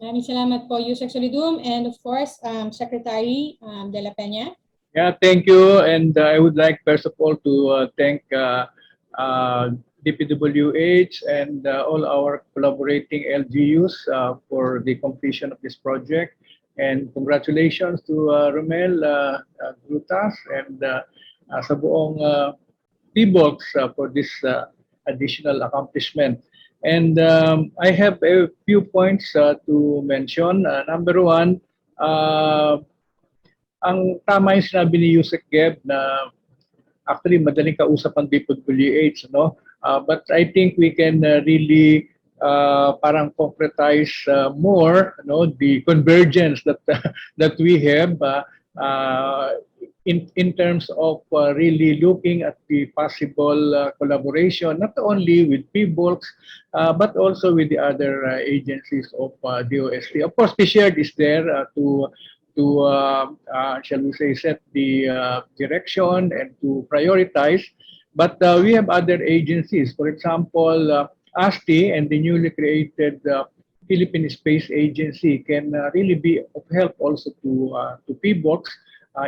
Maraming salamat po, Yusek Solidum, and of course, Secretary De La Peña. Yeah, thank you. And I would like first of all to thank DPWH and all our collaborating LGUs for the completion of this project. And congratulations to Romel Grutas and sa buong PHIVOLCS for this additional accomplishment. And I have a few points to mention. Number one, ang tama yung sinabi ni Yusek Geb na actually madaling kausap ang DPWH, no? But I think we can really parang concretize more, no, the convergence that we have in terms of really looking at the possible collaboration, not only with PHIVOLCS, but also with the other agencies of DOST. Of course, PCIERD is there to shall we say, set the direction and to prioritize. But we have other agencies. For example, ASTI and the newly created Philippine Space Agency can really be of help also to PHIVOLCS.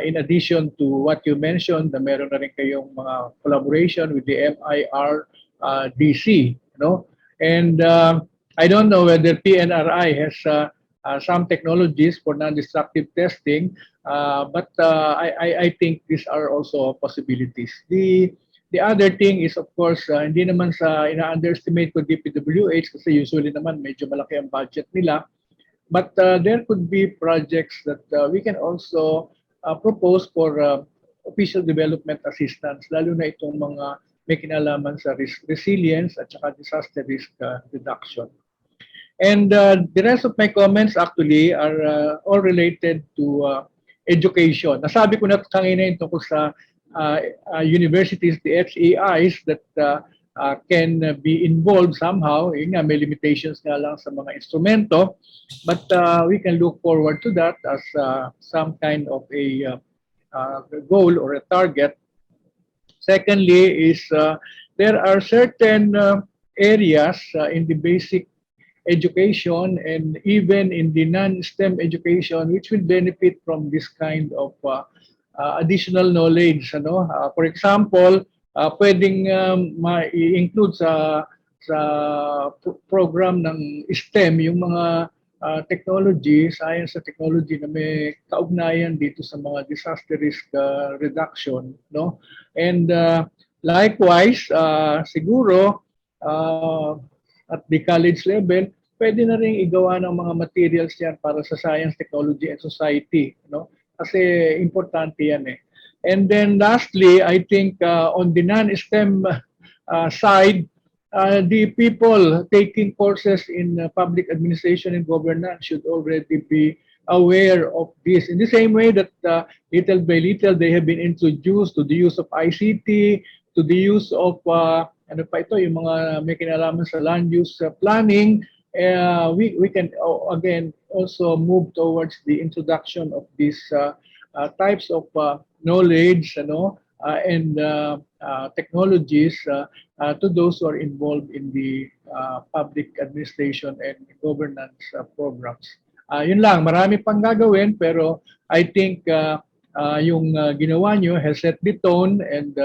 In addition to what you mentioned, na meron na rin kayong mga collaboration with the MIRDC, you know? And I don't know whether PNRI has some technologies for non-destructive testing, but I think these are also possibilities. The other thing is, of course, hindi naman sa ina-underestimate ko DPWH kasi usually naman medyo malaki ang budget nila. But there could be projects that we can also propose for official development assistance, lalo na itong mga may kinalaman sa resilience at saka disaster risk reduction. And the rest of my comments actually are all related to education. Nasabi ko na kanina yung tungkol sa universities, the HEIs that can be involved somehow. Yun nga, may limitations nga lang sa mga instrumento, but we can look forward to that as some kind of a goal or a target. Secondly is there are certain areas in the basic education and even in the non-STEM education which will benefit from this kind of additional knowledge. For example, pwedeng ma-include sa program ng STEM yung mga technology, science and technology na may kaugnayan dito sa mga disaster risk reduction. And likewise, siguro at the college level, pwede na rin igawa ng mga materials yan para sa science, technology, and society. Kasi importante yan eh. And then lastly, I think on the non-STEM side, the people taking courses in public administration and governance should already be aware of this. In the same way that little by little they have been introduced to the use of ICT, to the use of ano pa ito, yung mga may kinalaman sa land use planning, we can again also move towards the introduction of these types of knowledge and technologies to those who are involved in the public administration and governance programs. Yun lang, marami pang gagawin, pero I think yung ginawa nyo has set the tone, and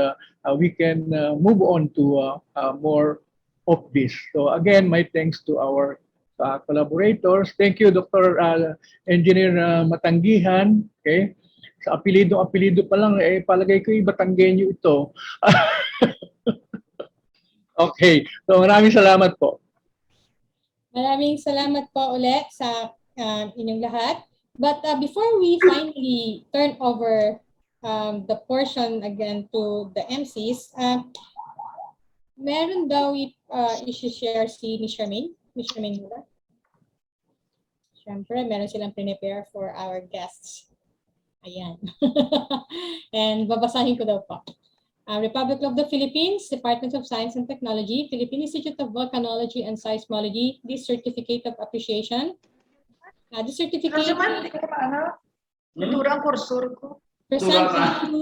we can move on to more of this. So again, my thanks to our collaborators. Thank you, Dr. Engineer Matanggihan. Okay? Sa apelido pa lang, palagay ko Batanggenyo ito. Okay, so maraming salamat po. Maraming salamat po ulit sa inyong lahat. But before we finally turn over the portion again to the MCs, meron daw i-share si Ms. Charmaine. Ms. Charmaine muna. Siyempre, meron silang prepare for our guests. Ayan. And babasahin ko daw po. Republic of the Philippines, Department of Science and Technology, Philippine Institute of Volcanology and Seismology, this certificate of appreciation. This certificate presented to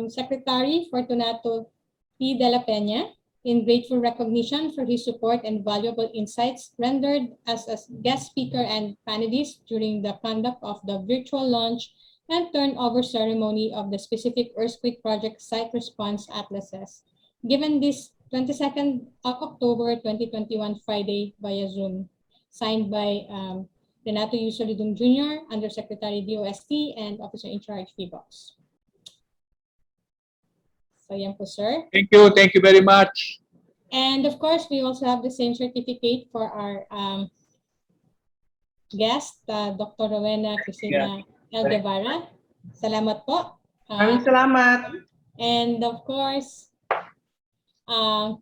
Secretary Fortunato P. de la Peña in grateful recognition for his support and valuable insights rendered as a guest speaker and panelist during the conduct of the virtual launch and turnover ceremony of the specific earthquake project site response atlases, given this 22nd of October 2021 Friday via Zoom, signed by Renato U. Solidum Jr., Undersecretary DOST, and Officer in Charge PBOX. So yan po, sir. Thank you very much. And of course, we also have the same certificate for our guest, Dr. Rowena Cristina L. Guevara. Salamat po. Maraming salamat. And of course,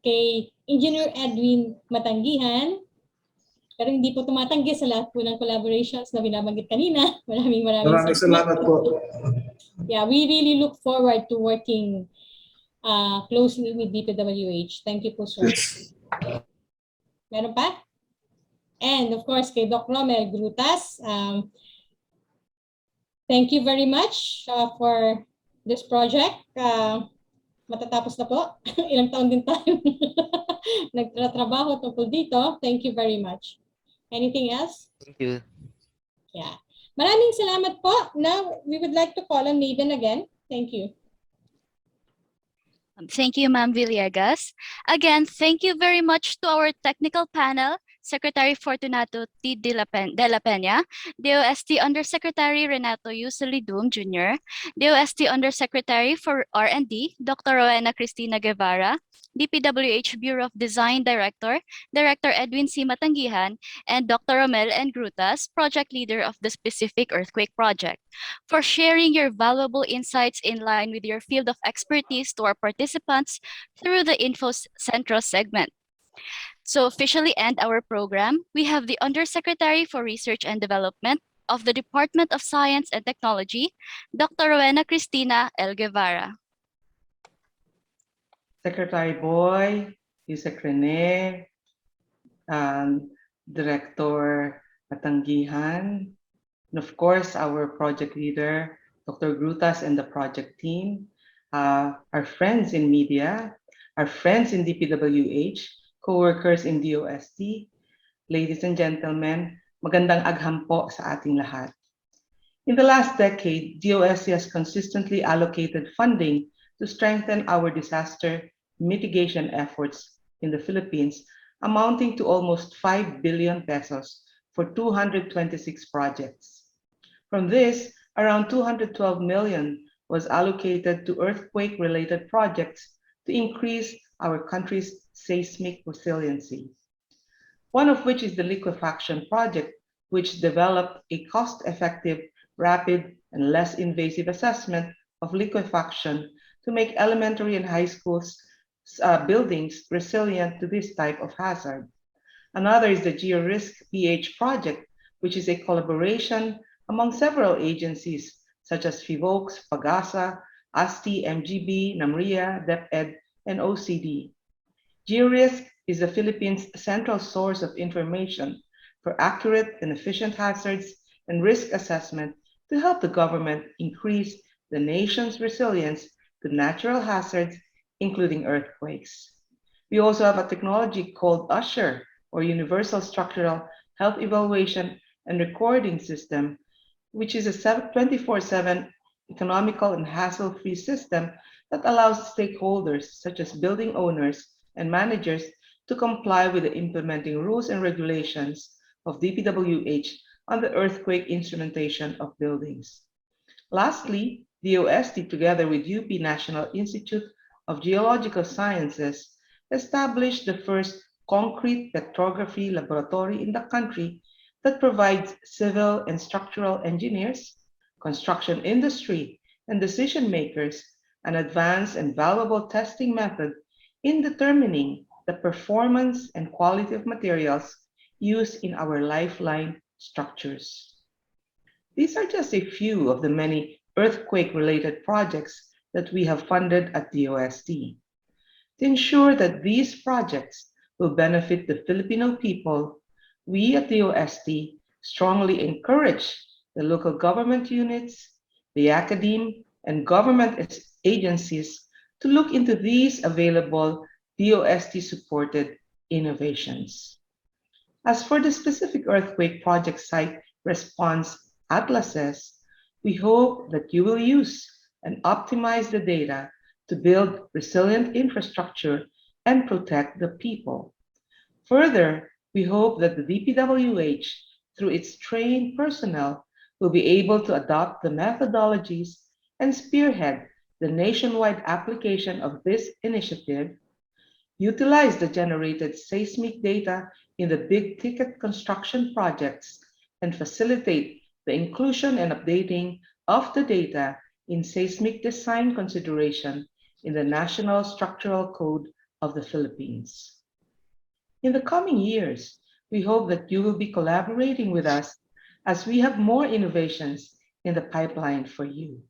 kay Engineer Edwin Matanggihan, pero hindi po tumatanggi sa lahat po ng collaborations na binabanggit kanina. Maraming salamat po. Yeah, we really look forward to working closely with DPWH. Thank you po, sir. Yes. Meron pa? And of course, kay Doc Romel Grutas, thank you very much for this project. Matatapos na po. Ilang taon din tayo nagtatrabaho tungkol dito. Thank you very much. Anything else? Thank you. Yeah. Maraming salamat po. Now, we would like to call on Maven again. Thank you. Thank you, Ma'am Villegas. Again, thank you very much to our technical panel, Secretary Fortunato T. de la Peña, DOST Undersecretary Renato U. Solidum Jr., DOST Undersecretary for R&D, Dr. Rowena Cristina Guevara, DPWH Bureau of Design Director, Director Edwin C. Matanggihan, and Dr. Romel N. Grutas, Project Leader of the Specific Earthquake Project, for sharing your valuable insights in line with your field of expertise to our participants through the Info Centro segment. So officially end our program, we have the Undersecretary for Research and Development of the Department of Science and Technology, Dr. Rowena Cristina L. Guevara. Secretary Boy, Yusek Rene, Director Matanggihan, and of course, our project leader, Dr. Grutas, and the project team, our friends in media, our friends in DPWH, co-workers in DOST, ladies and gentlemen, magandang agham po sa ating lahat. In the last decade, DOST has consistently allocated funding to strengthen our disaster mitigation efforts in the Philippines, amounting to almost 5 billion pesos for 226 projects. From this, around 212 million was allocated to earthquake-related projects to increase our country's seismic resiliency. One of which is the liquefaction project, which developed a cost-effective, rapid, and less invasive assessment of liquefaction to make elementary and high schools buildings resilient to this type of hazard. Another is the GeoRisk PH project, which is a collaboration among several agencies such as FIVOLCS, PAGASA, ASTI, MGB, NAMRIA, DepEd, and OCD. GeoRisk is the Philippines' central source of information for accurate and efficient hazards and risk assessment to help the government increase the nation's resilience to natural hazards, including earthquakes. We also have a technology called USHER, or Universal Structural Health Evaluation and Recording System, which is a 24/7 economical and hassle-free system that allows stakeholders, such as building owners and managers, to comply with the implementing rules and regulations of DPWH on the earthquake instrumentation of buildings. Lastly, DOST, together with UP National Institute of Geological Sciences, established the first concrete petrography laboratory in the country that provides civil and structural engineers, construction industry, and decision makers an advanced and valuable testing method in determining the performance and quality of materials used in our lifeline structures. These are just a few of the many earthquake-related projects that we have funded at DOST. To ensure that these projects will benefit the Filipino people, we at DOST strongly encourage the local government units, the academe, and government agencies to look into these available DOST-supported innovations. As for the specific earthquake project site response atlases, we hope that you will use and optimize the data to build resilient infrastructure and protect the people. Further, we hope that the DPWH, through its trained personnel, will be able to adopt the methodologies and spearhead the nationwide application of this initiative, utilize the generated seismic data in the big-ticket construction projects, and facilitate the inclusion and updating of the data in seismic design consideration in the National Structural Code of the Philippines. In the coming years, we hope that you will be collaborating with us as we have more innovations in the pipeline for you.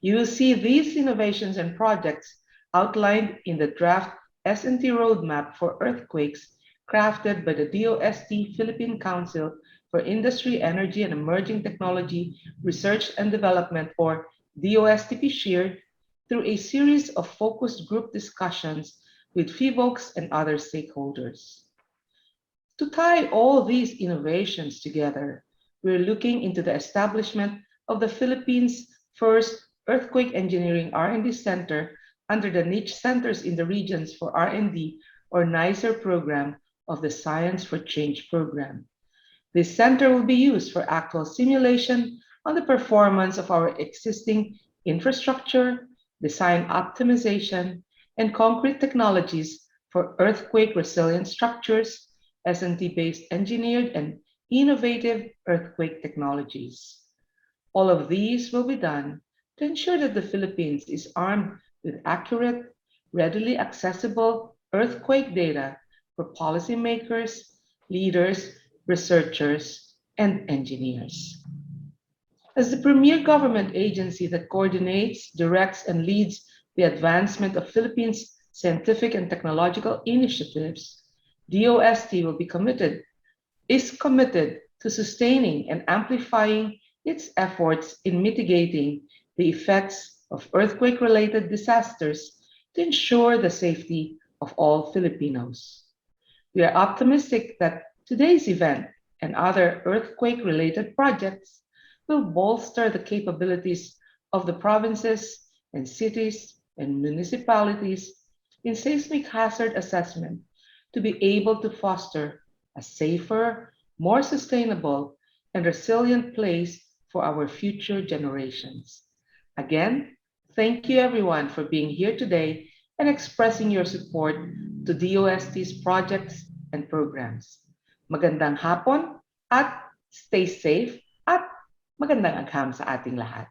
You will see these innovations and projects outlined in the draft S&T roadmap for earthquakes crafted by the DOST Philippine Council for Industry, Energy, and Emerging Technology Research and Development, or DOST-PCIEERD, through a series of focused group discussions with FIVOLCS and other stakeholders. To tie all these innovations together, we're looking into the establishment of the Philippines' first Earthquake Engineering R&D Center under the Niche Centers in the Regions for R&D, or NICER program of the Science for Change program. This center will be used for actual simulation on the performance of our existing infrastructure, design optimization, and concrete technologies for earthquake-resilient structures, SNT-based engineered and innovative earthquake technologies. All of these will be done to ensure that the Philippines is armed with accurate, readily accessible earthquake data for policymakers, leaders, researchers, and engineers. As the premier government agency that coordinates, directs, and leads the advancement of Philippines' scientific and technological initiatives, DOST is committed to sustaining and amplifying its efforts in mitigating the effects of earthquake-related disasters to ensure the safety of all Filipinos. We are optimistic that today's event and other earthquake-related projects will bolster the capabilities of the provinces and cities and municipalities in seismic hazard assessment to be able to foster a safer, more sustainable, and resilient place for our future generations. Again, thank you everyone for being here today and expressing your support to DOST's projects and programs. Magandang hapon at stay safe at magandang agham sa ating lahat.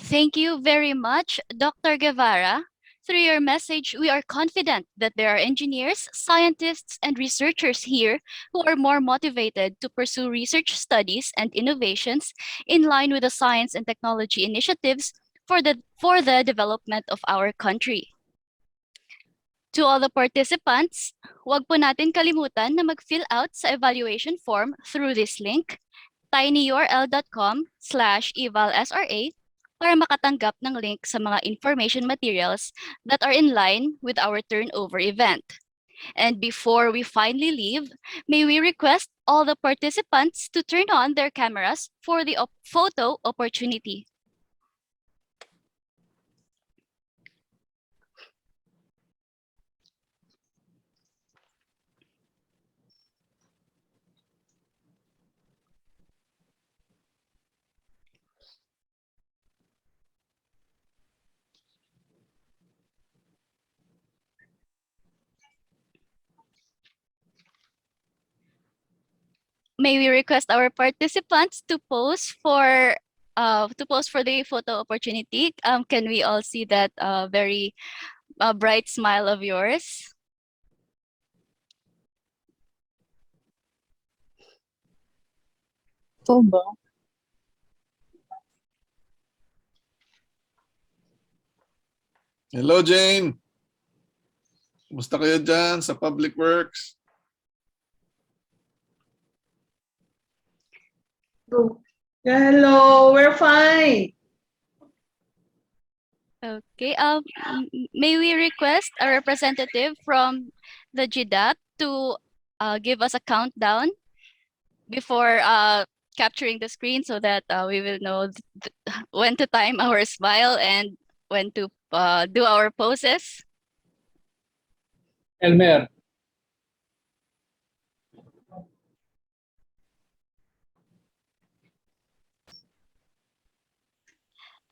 Thank you very much, Dr. Guevara. Through your message, we are confident that there are engineers, scientists, and researchers here who are more motivated to pursue research studies and innovations in line with the science and technology initiatives for the development of our country. To all the participants, huwag po natin kalimutan na mag-fill out sa evaluation form through this link, tinyurl.com/evalsra, para makatanggap ng link sa mga information materials that are in line with our turnover event. And before we finally leave, may we request all the participants to turn on their cameras for the photo opportunity. May we request our participants to pose for the photo opportunity. Can we all see that very bright smile of yours? Hello, Jane. Kumusta kayo dyan sa Public Works? Hello, we're fine. Okay. May we request a representative from the GDAP to give us a countdown before capturing the screen so that we will know when to time our smile and when to do our poses? Elmer.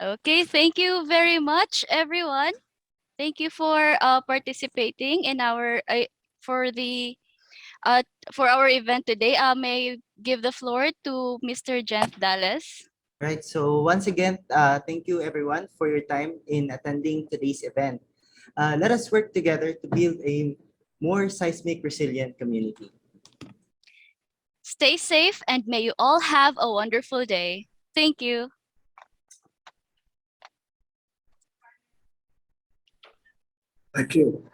Okay, thank you very much, everyone. Thank you for participating in our for our event today. May I give the floor to Mr. Jenth Dallas. Right. So once again, thank you everyone for your time in attending today's event. Let us work together to build a more seismic resilient community. Stay safe and may you all have a wonderful day. Thank you. Thank you.